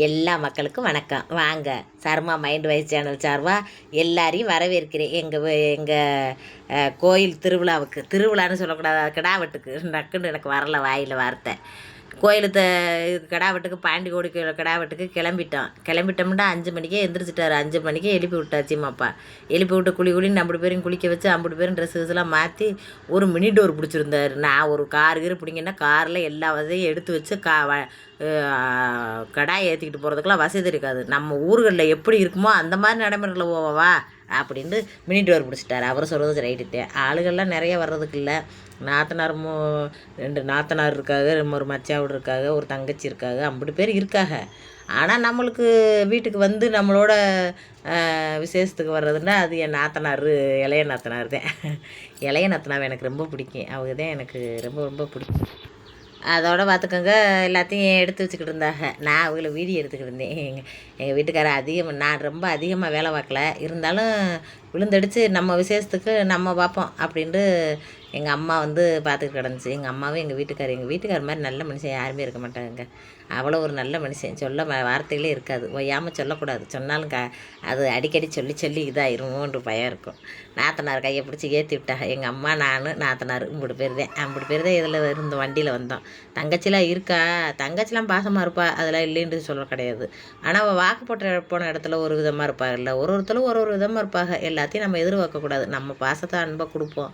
எல்லா மக்களுக்கும் வணக்கம். வாங்க சர்மா மைண்ட் வைஸ் சேனல் சார்பாக எல்லாரையும் வரவேற்கிறேன். எங்கள் கோயில் திருவிழான்னு சொல்லக்கூடாது, கிடாவட்டுக்கு டக்குன்னு எனக்கு வரல வாயில் வார்த்தை. கோயில் கிடாவட்டுக்கு பாண்டி கோடி கிடாவட்டுக்கு கிளம்பிட்டோம்னா 5 மணிக்கே எந்திரிச்சிட்டாரு. 5 மணிக்கே எழுப்பி விட்டாச்சிம்மாப்பா. எழுப்பி விட்டு குளின்னு 50 பேரும் குளிக்க வச்சு 50 பேரும் ட்ரெஸ்ஸெல்லாம் மாற்றி ஒரு மினி டோர் பிடிச்சிருந்தாரு. நான் ஒரு கார் பிடிங்கன்னா காரில் எல்லா வசதியும் எடுத்து வச்சு கடாயை ஏற்றிக்கிட்டு போகிறதுக்கெலாம் வசதி இருக்காது. நம்ம ஊர்களில் எப்படி இருக்குமோ அந்த மாதிரி நடைமுறையில் போவா அப்படின்ட்டு மினி டோர் பிடிச்சிட்டாரு. அவர் சொல்கிறது ரைட்டு. ஆளுகள்லாம் நிறைய வர்றதுக்கு இல்லை. நாத்தனார் 2 நாத்தனார் இருக்காங்க, ஒரு மச்சாவோடு இருக்காங்க, ஒரு தங்கச்சி இருக்காங்க, 50 பேர் இருக்காங்க. ஆனால் நம்மளுக்கு வீட்டுக்கு வந்து நம்மளோட விசேஷத்துக்கு வர்றதுன்னா அது என் நாத்தனார், இளைய நாத்தனார் தான். இளைய நாத்தனாவை எனக்கு ரொம்ப பிடிக்கும். அவங்க தான் எனக்கு ரொம்ப ரொம்ப பிடிக்கும். அதோட பார்த்துக்கோங்க, எல்லாத்தையும் எடுத்து வச்சுக்கிட்டு இருந்தாங்க. நான் அவங்கள வீடியோ எடுத்துக்கிட்டு இருந்தேன். எங்கள் வீட்டுக்காரர் நான் ரொம்ப அதிகமாக வேலை பார்க்கல, இருந்தாலும் விழுந்தடிச்சு நம்ம விசேஷத்துக்கு நம்ம பார்ப்போம் அப்படின்ட்டு எங்கள் அம்மா வந்து பார்த்துக்கிட்டு கிடந்துச்சு. எங்கள் அம்மாவும் எங்கள் வீட்டுக்கார் மாதிரி நல்ல மனுஷன் யாருமே இருக்க மாட்டாங்க. அவ்வளோ ஒரு நல்ல மனுஷன், சொல்ல வார்த்தைகளே இருக்காது. ஒய்யாமல் சொல்லக்கூடாது, சொன்னாலும் அது அடிக்கடி சொல்லி இதாகிருமோன்ற பயம் இருக்கும். நாத்தனார் கையை பிடிச்சி ஏற்றி விட்டாங்க. எங்கள் அம்மா, நான், நாத்தனார் 50 பேர் தான் இதில் இருந்த வண்டியில் வந்தோம். தங்கச்சிலாம் இருக்கா, தங்கச்சிலாம் பாசமாக இருப்பா, அதெல்லாம் இல்லைன்னு சொல்ல கிடையாது. ஆனால் அவள் வாக்கு போன இடத்துல ஒரு விதமாக இருப்பாங்கல்ல, ஒருத்தரும் ஒரு விதமாக இருப்பாங்க. எல்லாத்தையும் நம்ம எதிர்பார்க்கக்கூடாது. நம்ம பாசத்தை அன்பாக கொடுப்போம்,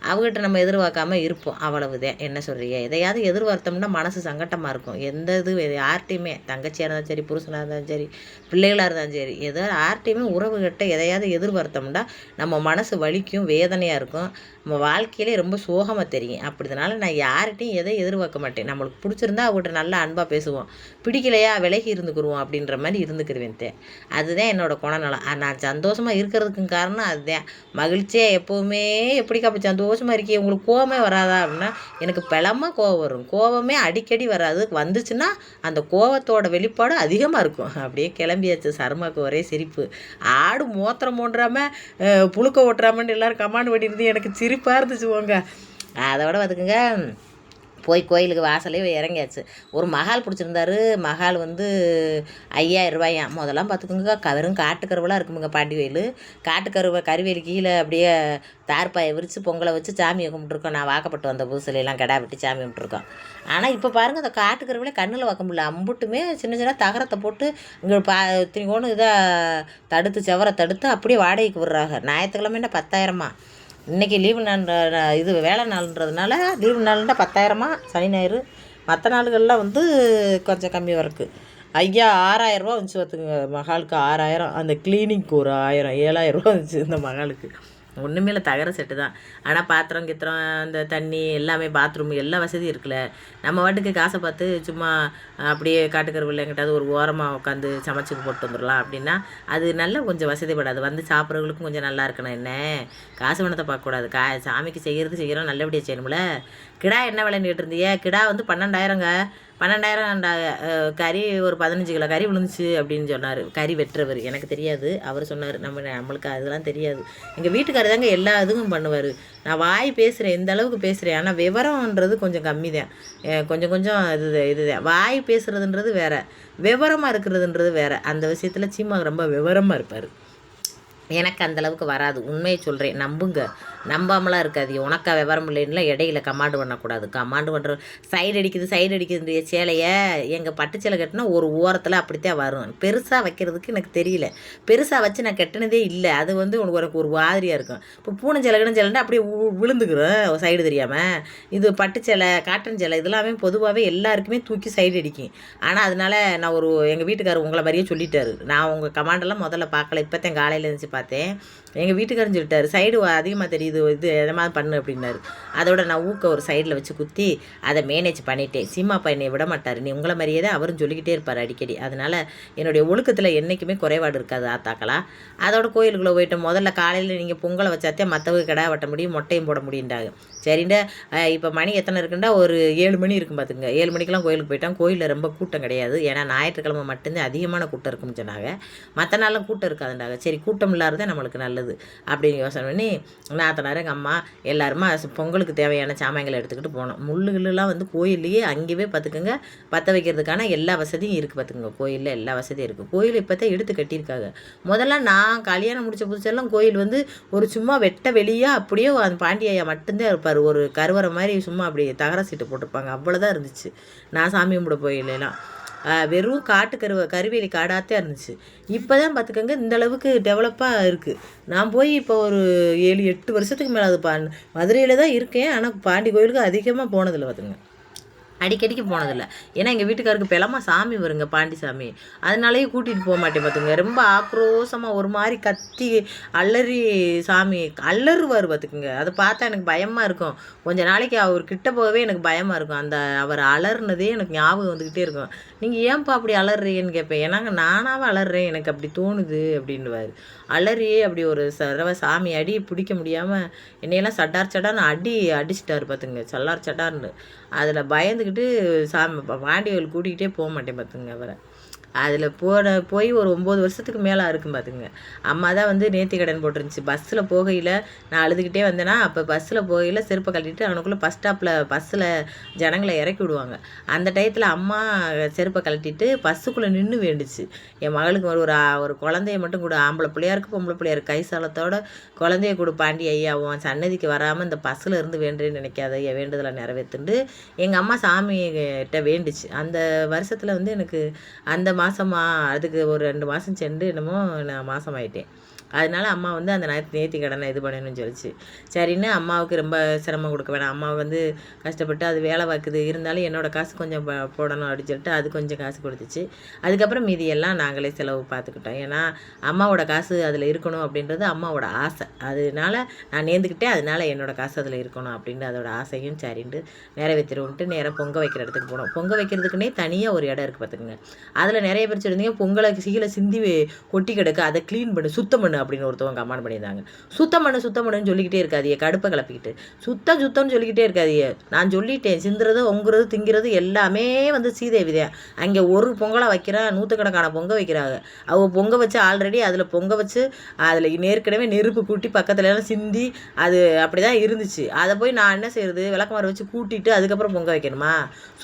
அவங்ககிட்ட நம்ம எதிர்பார்க்காம இருப்போம், அவ்வளவுதான். என்ன சொல்கிறீங்க? எதையாவது எதிர்பார்த்தோம்னா மனசு சங்கட்டமாக இருக்கும். எந்த யார்ட்டையுமே, தங்கச்சியாக இருந்தாலும் சரி, புருஷனாக இருந்தாலும் சரி, பிள்ளைகளாக இருந்தாலும் சரி, யார்ட்டையுமே உறவுகிட்ட எதையாவது எதிர்பார்த்தோம்னா நம்ம மனசு வலிக்கும், வேதனையாக இருக்கும், நம்ம வாழ்க்கையிலே ரொம்ப சோகமாக தெரியும். அப்படினால நான் யார்கிட்டையும் எதை எதிர்பார்க்க மாட்டேன். நம்மளுக்கு பிடிச்சிருந்தா அவங்ககிட்ட நல்லா அன்பாக பேசுவோம், பிடிக்கலையா விலகி இருந்துக்குருவோம் அப்படின்ற மாதிரி இருந்துக்கிருவேன். அதுதான் என்னோடய குணநலம். நான் சந்தோஷமாக இருக்கிறதுக்கு காரணம் அதுதான். மகிழ்ச்சியாக எப்போவுமே எப்படி அப்படி சந்தோஷமாக இருக்கே, உங்களுக்கு கோவமே வராதா அப்படின்னா, எனக்கு பலமாக கோவம் வரும். கோவமே அடிக்கடி வராது, வந்துச்சுன்னா அந்த கோவத்தோட வெளிப்பாடு அதிகமாக இருக்கும். அப்படியே கிளம்பியாச்சு. சர்மாவுக்கு ஒரே சிரிப்பு. ஆடு மூத்திரம் போன்றாமல் புழுக்க ஓட்டுறாமன்னு எல்லோரும் கமாண்ட் பண்ணியிருந்து எனக்கு சிரிப்பாக இருந்துச்சு போங்க. அதோட பார்த்துக்குங்க, போய் கோயிலுக்கு வாசலே இறங்கியாச்சு. ஒரு மகால் பிடிச்சிருந்தாரு. மகால் வந்து 5000 ரூபாயாம். முதலாம் பார்த்துக்கோங்க, வெறும் காட்டுக்கருவெலாம் இருக்குமுங்க பாண்டி கோயில். கருவேலி கீழே அப்படியே தார்பாயை விரித்து பொங்கலை வச்சு சாமியை கும்பிட்டுருக்கோம். நான் வாக்கப்பட்டு வந்த புதுசுலாம் கிடா வெட்டி சாமி கும்பிட்டுருக்கோம். ஆனால் இப்போ பாருங்கள், அந்த காட்டுக்கருவிலே கண்ணில் வைக்க முடியல. அம்புட்டுமே சின்ன தகரத்தை போட்டு இங்கே இத்தனைக்கோன்னு தடுத்து செவரை தடுத்து அப்படியே வாடகைக்கு விடுறாங்க. ஞாயிற்றுக்கிழமைன்னா 10,000. இன்றைக்கி லீவு நாள், வேலை நாள்ன்றதுனால லீவு நாள்னா 10,000. சனி ஞாயிறு மற்ற நாள்கள்லாம் வந்து கொஞ்சம் கம்மியாக இருக்குது. 6,000 ரூபா வந்துச்சு பார்த்துங்க. மகாலுக்கு 6,000. அந்த கிளீனிங்க்கு ஒரு 1000, 7,000 ரூபா வந்துச்சு இந்த மகாலுக்கு. ஒன்றுமே இல்லை, தகர செட்டு தான். ஆனால் பாத்திரம் அந்த தண்ணி எல்லாமே, பாத்ரூம் எல்லா வசதியும் இருக்குல்ல. நம்ம வாட்டுக்கு காசை பார்த்து சும்மா அப்படியே காட்டுக்கருவில் எங்கிட்டாவது ஒரு ஓரமாக உட்காந்து சமைச்சு போட்டு வந்துடலாம் அப்படின்னா அது நல்லா கொஞ்சம் வசதிப்படாது. வந்து சாப்பிட்றவங்களுக்கும் கொஞ்சம் நல்லா இருக்கணும். என்ன காசு பணத்தை பார்க்கக்கூடாது. சாமிக்கு செய்கிறோம், நல்லபடியாக செய்யணும்ல. கிடா என்ன விலைன்னு கேட்டிருந்தீங்க? கிடா வந்து 12,000ங்க. 12,000 கறி ஒரு 15 கிலோ கறி விழுந்துச்சு அப்படின்னு சொன்னார். கறி வெட்டுறவர், எனக்கு தெரியாது, அவர் சொன்னார். நம்மளுக்கு அதெல்லாம் தெரியாது. எங்கள் வீட்டுக்காரர் தாங்க எல்லா இதுவும் பண்ணுவார். நான் வாய் பேசுகிறேன், எந்த அளவுக்கு பேசுகிறேன், ஆனால் விவரம்ன்றது கொஞ்சம் கம்மி தான். கொஞ்சம் இதுதான். வாய் பேசுகிறதுன்றது வேறு, விவரமாக இருக்கிறதுன்றது வேறு. அந்த விஷயத்தில் சீமா ரொம்ப விவரமாக இருப்பார். எனக்கு அந்தளவுக்கு வராது, உண்மையை சொல்கிறேன், நம்புங்க. நம்பாமலாம் இருக்காது. உனக்கா விவரம் இல்லைன்னா இடையில கமாண்டு பண்ணக்கூடாது. கமாண்டு பண்ணுற சைடு அடிக்குது சேலையை எங்கள் பட்டு சேலை கட்டினா ஒரு ஓரத்தில் அப்படித்தான் வரும். பெருசாக வைக்கிறதுக்கு எனக்கு தெரியல. பெருசாக வச்சு நான் கட்டினதே இல்லை. அது வந்து உனக்கு ஒரு மாதிரியாக இருக்கும். இப்போ பூனை சேலைன்னா அப்படியே விழுந்துக்கிறோம் சைடு தெரியாமல். இது பட்டு சேலை, காட்டன் சேலை இதெல்லாமே பொதுவாகவே எல்லாருக்குமே தூக்கி சைடு அடிக்கும். ஆனால் அதனால நான் எங்கள் வீட்டுக்காரர் உங்களை மாதிரியே சொல்லிட்டாரு. நான் உங்கள் கமாண்டெல்லாம் முதல்ல பார்க்கல, இப்போ தான் காலையில் இருந்துச்சு பார்த்தேன். எங்கள் வீட்டுக்காரன் சொல்லிட்டாரு, சைடு அதிகமாக தெரியுது, எதை மாதிரி பண்ணு அப்படின்னாரு. அதோட நான் ஒரு சைடில் வச்சு குத்தி அதை மேனேஜ் பண்ணிட்டேன். சீமாப்பா என்னை விட மாட்டார். நீ உங்களை மாதிரியே தான் அவரும் சொல்லிக்கிட்டே இருப்பார் அடிக்கடி. அதனால் என்னுடைய ஒழுக்கத்தில் என்றைக்குமே குறைபாடு இருக்காது ஆத்தாக்கலாம். அதோட கோயிலுக்குள்ளே போயிட்டு முதல்ல காலையில் நீங்கள் பொங்கலை வச்சாத்தே மற்றவங்க கிடா வெட்ட முடியும், மொட்டையும் போட முடியுண்டாங்க. சரிண்டா, இப்போ மணி எத்தனை இருக்குண்டா? ஒரு 7 மணி இருக்கும் பார்த்துங்க. 7 மணிக்கெலாம் கோயிலுக்கு போயிட்டான். கோயிலில் ரொம்ப கூட்டம் கிடையாது, ஏன்னா ஞாயிற்றுக்கிழமை மட்டும்தான் அதிகமான கூட்டம் இருக்குன்னு சொன்னாங்க. மற்ற நாளும் கூட்டம் இருக்காதுண்டாங்க. சரி, கூட்டம் இல்லாத வரலாறு தான் நம்மளுக்கு நல்லது அப்படின்னு யோசனை பண்ணி நாத்தனார் எங்கள் அம்மா எல்லாருமா பொங்கலுக்கு தேவையான சாமான்களை எடுத்துக்கிட்டு போனோம். முள்ளுலாம் வந்து கோயில்லையே அங்கேயே பார்த்துக்கோங்க பற்ற வைக்கிறதுக்கான எல்லா வசதியும் இருக்குது பார்த்துக்கோங்க. கோயிலில் எல்லா வசதியும் இருக்குது. கோயில் இப்போ தான் எடுத்து கட்டியிருக்காங்க. முதல்ல நான் கல்யாணம் முடித்த புதுசெல்லாம் கோயில் வந்து ஒரு சும்மா வெட்ட வெளியாக அப்படியே அந்த பாண்டியா மட்டும்தான் இருப்பார். ஒரு கருவறை மாதிரி சும்மா அப்படி தகர சீட்டு போட்டிருப்பாங்க, அவ்வளோதான் இருந்துச்சு. நான் சாமி கும்பிட போயிலாம் வெறும் கருவேலி காடாகத்தான் இருந்துச்சு. இப்போ தான் பார்த்துக்கோங்க இந்தளவுக்கு டெவலப்பாக இருக்குது. நான் போய் இப்போ ஒரு 7-8 வருஷத்துக்கு மேலே அது மதுரையில் தான் இருக்கேன். ஆனால் பாண்டி கோயிலுக்கு அதிகமாக போனதில்லை பார்த்துங்க, அடிக்கடிக்கு போனதில்லை. ஏன்னா எங்கள் வீட்டுக்காருக்கு பெலமாக சாமி வருங்க, பாண்டி சாமி. அதனாலேயே கூட்டிகிட்டு போக மாட்டேன் பார்த்துங்க. ரொம்ப ஆக்ரோஷமாக ஒரு மாதிரி கத்தி அலறி சாமி அலறுவார் பார்த்துக்குங்க. அதை பார்த்தா எனக்கு பயமாக இருக்கும். கொஞ்ச நாளைக்கு அவர் கிட்ட போகவே எனக்கு பயமாக இருக்கும். அந்த அவர் அலறுனதே எனக்கு ஞாபகம் வந்துக்கிட்டே இருக்கும். நீங்கள் ஏன்ப்பா அப்படி அலறீங்கன்னு கேட்பேன். ஏன்னாங்க நானாவே அலறேன், எனக்கு அப்படி தோணுது அப்படின்னுவார். அலறியே அப்படி ஒரு சாமி அடி பிடிக்க முடியாமல் என்னையெல்லாம் சட்டார்னு அடிச்சிட்டாரு பார்த்துங்க, சட்டார்னு. அதில் பயந்துக்கிட்டு பாண்டியர்கள் கூட்டிகிட்டே போக மாட்டேன் பார்த்துங்க அவரை. அதில் போய் ஒரு 9 வருஷத்துக்கு மேலே இருக்கும் பார்த்துங்க. அம்மா தான் வந்து நேர்த்தி கடன் போட்டுருந்துச்சு. பஸ்ஸில் போகையில் நான் அழுதுகிட்டே வந்தேன்னா, அப்போ பஸ்ஸில் போகையில் செருப்பை கழட்டிட்டு அவனுக்குள்ளே பஸ் ஸ்டாப்பில் பஸ்ஸில் ஜனங்களை இறக்கி விடுவாங்க. அந்த டயத்தில் அம்மா செருப்பை கழட்டிட்டு பஸ்ஸுக்குள்ளே நின்று வேண்டுச்சு. என் மகளுக்கு ஒரு குழந்தைய மட்டும் கூட, ஆம்பளை பிள்ளையாருக்கு பொம்பளை பிள்ளையாருக்கு கை சாலத்தோட குழந்தைய கூட பாண்டி ஐயாவும் சன்னதிக்கு வராமல் இந்த பஸ்ஸில் இருந்து வேண்டுன்னு நினைக்காத, என் வேண்டுதலை நிறைவேற்றுண்டு எங்கள் அம்மா சாமிகிட்ட வேண்டுச்சு. அந்த வருஷத்தில் வந்து எனக்கு அந்த மாதமா அதுக்கு ஒரு 2 மாதம் சென்று என்னமோ நான் மாதமாயிட்டேன். அதனால அம்மா வந்து அந்த நேர்த்தி கடனை இது பண்ணணும்னு சொல்லிச்சு. சரின்னு அம்மாவுக்கு ரொம்ப சிரமம் கொடுக்க வேணாம், அம்மா வந்து கஷ்டப்பட்டு அது வேலை பார்க்குது, இருந்தாலும் என்னோடய காசு கொஞ்சம் போடணும் அப்படின்னு சொல்லிட்டு அது கொஞ்சம் காசு கொடுத்துச்சு. அதுக்கப்புறம் மீதியெல்லாம் நாங்களே செலவு பார்த்துக்கிட்டோம். ஏன்னா அம்மாவோட காசு அதில் இருக்கணும் அப்படின்றது அம்மாவோட ஆசை. அதனால நான் நேர்ந்துக்கிட்டேன். அதனால என்னோடய காசு அதில் இருக்கணும் அப்படின்ட்டு அதோட ஆசையும் சரின்ட்டு நிறைவேற்றிடுவோம்ட்டு நேராக பொங்க வைக்கிற இடத்துக்கு போனோம். பொங்க வைக்கிறதுக்குன்னே தனியாக ஒரு இடம் இருக்குது பார்த்துக்குங்க. அதில் நிறைய பேர் சொல்லியிருந்தீங்க பொங்கலை கீழே சிந்தி கொட்டி கிடக்கு, அதை க்ளீன் பண்ணு, சுத்தம் பண்ணு அப்படின்னு ஒருத்தவங்க கமெண்ட் பண்ணியிருந்தாங்க. சுத்தம் பண்ணுன்னு சொல்லிக்கிட்டே இருக்காதியே, கடுப்பை கிளப்பிக்கிட்டு சுத்தம்னு சொல்லிக்கிட்டே இருக்காதியே. நான் சொல்லிட்டேன், சிந்துறது ஒங்குறது திங்கிறது எல்லாமே வந்து சீதேவி தான். அங்கே ஒரு பொங்கலை வைக்கிறேன், 100கணக்கான பொங்க வைக்கிறாங்க. அவங்க பொங்க வச்சு ஆல்ரெடி அதில் பொங்க வச்சு அதில் ஏற்கனவே நெருப்பு கூட்டி பக்கத்துலலாம் சிந்தி அது அப்படி தான் இருந்துச்சு. அதை போய் நான் என்ன செய்யறது, விளக்கமாறு வச்சு கூட்டிட்டு அதுக்கப்புறம் பொங்க வைக்கணுமா?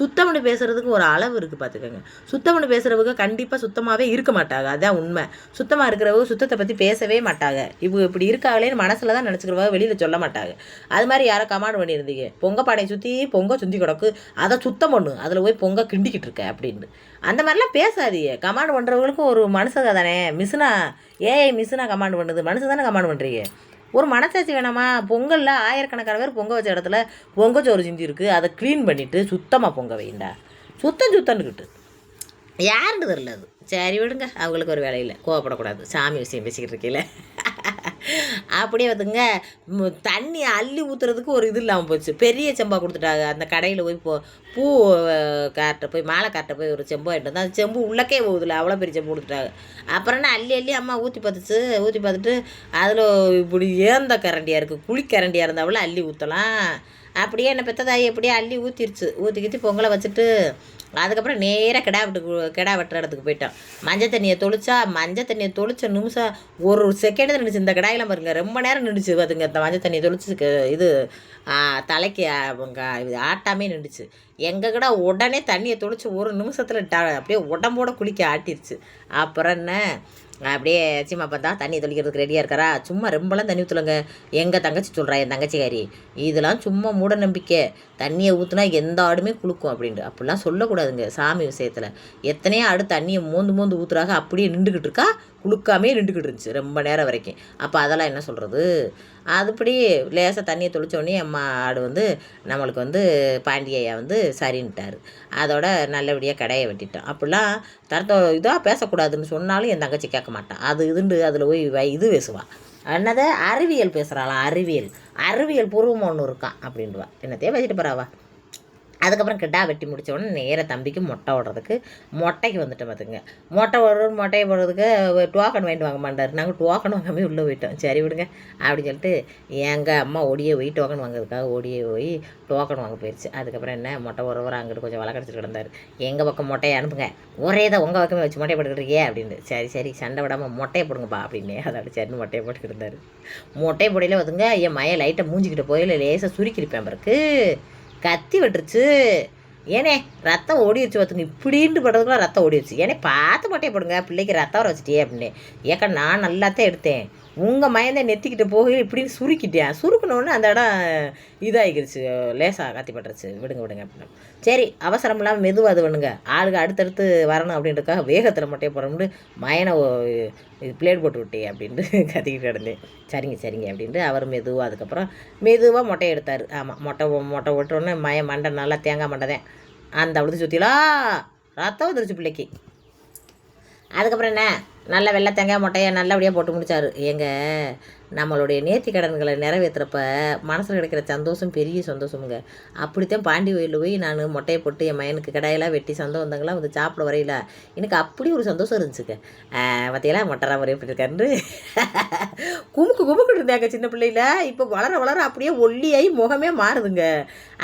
சுத்தம் பண்ணி பேசுறதுக்கு ஒரு அளவு இருக்குது பார்த்துக்கோங்க. சுத்தம் பண்ணி பேசுகிறவங்க கண்டிப்பாக சுத்தமாகவே இருக்க மாட்டாங்க, அதுதான் உண்மை. சுத்தமாக இருக்கிறவங்க சுத்தத்தை பற்றி பேசவே மாட்டாங்க. இவங்க இப்படி இருக்காங்களேன்னு மனசில் தான் நினச்சிக்கிறவங்க, வெளியில் சொல்ல மாட்டாங்க. அது மாதிரி யாரை கமாண்ட் பண்ணியிருந்தீங்க, பொங்க பானையை சுற்றி கிடக்கு, அதை சுத்தம் பண்ணு, அதில் போய் பொங்க கிண்டிக்கிட்டு இருக்க அப்படின்னு. அந்த மாதிரிலாம் பேசாதீங்க. கமாண்ட் பண்ணுறவங்களுக்கும் ஒரு மனுஷங்க தானே. மிஷினா கமாண்ட் பண்ணுது, மனுஷன் தானே கமாண்ட் பண்ணுறீங்க. ஒரு மனசாட்சி வேணாமா? பொங்கலில் ஆயிரக்கணக்கான பேர் பொங்க வச்ச இடத்துல பொங்கச்சோறு சிந்தி இருக்குது, அதை க்ளீன் பண்ணிவிட்டு சுத்தமாக பொங்க வைண்டா. சுத்தம்னுக்கிட்டு யாருன்னு தெரில அது. சரி விடுங்க, அவங்களுக்கு ஒரு வேலை இல்லை, கோவப்படக்கூடாது. சாமி விஷயம் பேசிக்கிட்டு இருக்கீங்கள. அப்படியே வந்துங்க தண்ணி அள்ளி ஊற்றுறதுக்கு ஒரு இது இல்லாமல் போச்சு. பெரிய செம்பா கொடுத்துட்டாங்க. அந்த கடையில் போய் பூ கார்ட்டை போய் மாலை கார்ட்டை போய் ஒரு செம்பு ஆகிட்டு வந்து அந்த செம்பு உள்ளக்கே போகுதுல, அவ்வளோ பெரிய செம்பு கொடுத்துட்டாங்க. அப்புறம் என்ன அள்ளி அம்மா ஊற்றி பார்த்துட்டு அதில் இப்படி ஏந்த கரண்டியாக இருக்குது, குழிக்கரண்டியாக இருந்தாவில் அள்ளி ஊற்றலாம். அப்படியே என்ன பெற்றதாயி எப்படியே அள்ளி ஊற்றிக்கிட்டு பொங்கலை வச்சுட்டு அதுக்கப்புறம் நேராக கிடா வெட்டுற இடத்துக்கு போயிட்டோம். மஞ்சள் தண்ணியை தொளிச்ச நிமிஷம் ஒரு செகண்ட் தான் நின்றுச்சு. இந்த கிடாயெல்லாம் பாருங்க ரொம்ப நேரம் நின்றுச்சு பார்த்துங்க. இந்த மஞ்சள் தண்ணியை தொளிச்சு இது தலைக்கு இது ஆட்டாமே நின்றுச்சு. எங்கள் கிட்ட உடனே தண்ணியை தொளிச்சு ஒரு நிமிஷத்தில் அப்படியே உடம்போட குளிக்க ஆட்டிருச்சு. அப்புறம் என்ன அப்படியே சீமா பார்த்தா தண்ணி தெளிக்கிறதுக்கு ரெடியாக இருக்காரா, சும்மா ரொம்பலாம் தண்ணி ஊற்றலங்க. எங்கள் தங்கச்சி சொல்கிறா, என் தங்கச்சிக்காரி, இதெல்லாம் சும்மா மூட நம்பிக்கை, தண்ணியை ஊற்றுனா எந்த ஆடுமே குளுக்கும் அப்படின்ட்டு. அப்படிலாம் சொல்லக்கூடாதுங்க சாமி விஷயத்தில். எத்தனையோ ஆடு தண்ணியை மோந்து ஊற்றுறாங்க, அப்படியே நின்றுக்கிட்டு இருக்கா, குளுக்காமே நின்றுக்கிட்டு இருந்துச்சு ரொம்ப நேரம் வரைக்கும். அப்போ அதெல்லாம் என்ன சொல்கிறது? அதுபடி லேசாக தண்ணியை தொளிச்சோடனே அம்மா ஆடு வந்து நம்மளுக்கு வந்து பாண்டியையா வந்து சரின்ட்டார். அதோட நல்லபடியாக கடையை வெட்டிட்டோம். அப்படிலாம் இதாக பேசக்கூடாதுன்னு சொன்னாலும் என் தங்கச்சி கேட்க மாட்டான். அது இதுண்டு அதில் போய் இது பேசுவாள். என்னது அறிவியல் பேசுகிறாளா? அறிவியல் பூர்வமாக ஒன்று இருக்கான் அப்படின்ட்டுவா. என்னத்தையே வச்சுட்டு போகிறாவா. அதுக்கப்புறம் கிட்டா வெட்டி முடித்த உடனே நேராக தம்பிக்கு மொட்டை ஓடுறதுக்கு மொட்டைக்கு வந்துட்டு பார்த்துங்க. மொட்டையை போடுறதுக்கு டோக்கன் வாங்கிட்டு வாங்க மாட்டார். நாங்கள் டோக்கன் வாங்காமல் உள்ளே போயிட்டோம். சரி விடுங்க அப்படின்னு சொல்லிட்டு எங்கள் அம்மா ஓடியே போய் டோக்கன் வாங்குறதுக்காக ஓடியே போய் டோக்கன் வாங்க போயிடுச்சு. அதுக்கப்புறம் என்ன மொட்டை ஒருவர் அங்கிட்டு கொஞ்சம் வளர்க்கடிச்சிட்டு கிடந்தார். எங்கள் பக்கம் மொட்டையை அனுப்புங்க, ஒரே தான் உங்கள் பக்கமே வச்சு மொட்டையை போட்டுக்கிட்டே அப்படின்னு. சரி சரி சண்டை விடாமல் மொட்டையை போடுங்கப்பா அப்படின்னு அதோட சரின்னு மொட்டையை போட்டுக்கிட்டு இருந்தார். மொட்டையை போடையில் வந்துங்க என் மைய லைட்டை மூஞ்சிக்கிட்ட போயில லேசாக சுருக்கிருப்பேன் பிறகு கத்தி விட்டுருச்சு. ஏனே ரத்தம் ஓடிடுச்சு பார்த்துங்க, இப்படின்ட்டு படுறதுக்குலாம் ரத்தம் ஓடிடுச்சு. ஏனே பார்த்து மொட்டையை போடுங்க, பிள்ளைக்கு ரத்தம் வர வச்சுட்டே அப்படின்னு. ஏக்கா நான் நல்லாத்தான் எடுத்தேன், உங்கள் மயந்தான் நெத்திக்கிட்ட போக இப்படின்னு சுருக்கிட்டேன். சுருக்கணுன்னு அந்த இடம் இதாகிடுச்சு, லேசாக கத்தி பட்டுருச்சு. விடுங்க அப்படின்னு. சரி அவசரம் இல்லாமல் மெதுவாக அது பண்ணுங்க, ஆளுங்க அடுத்தடுத்து வரணும் அப்படின்றதுக்காக வேகத்தில் மொட்டையை போடணும்னு மயனை பிளேட் போட்டு விட்டே அப்படின்ட்டு கத்திக்கிட்டு கிடந்தேன். சரிங்க அப்படின்ட்டு அவர் மெதுவாக அதுக்கப்புறம் மெதுவாக மொட்டையை எடுத்தார். ஆமாம் மொட்டை விட்டோடனே மண்டை நல்லா தேங்காய் மண்டை தான் அந்த அவ்வளோ சுற்றிலாம் ரத்தம் வந்துருச்சு பிள்ளைக்கு. அதுக்கப்புறம் என்ன நல்ல வெள்ளை தேங்காய் மொட்டையை நல்லபடியாக போட்டு முடித்தார். நம்மளுடைய நேர்த்தி கடன்களை நிறைவேற்றுறப்ப மனசில் கிடைக்கிற சந்தோஷம் பெரிய சந்தோஷமுங்க. அப்படித்தான் பாண்டி கோயிலில் போய் நான் மொட்டையை போட்டு என் மயனுக்கு கடையெல்லாம் வெட்டி சொந்தம் வந்தவங்களாம் வந்து சாப்பிட வரையில எனக்கு அப்படி ஒரு சந்தோஷம் இருந்துச்சுங்க. பார்த்தியெல்லாம் மொட்டரா முறை எப்படி இருக்காரு குமுக்கு இருந்தாங்க சின்ன பிள்ளையில. இப்போ வளர அப்படியே ஒல்லியாகி முகமே மாறுதுங்க.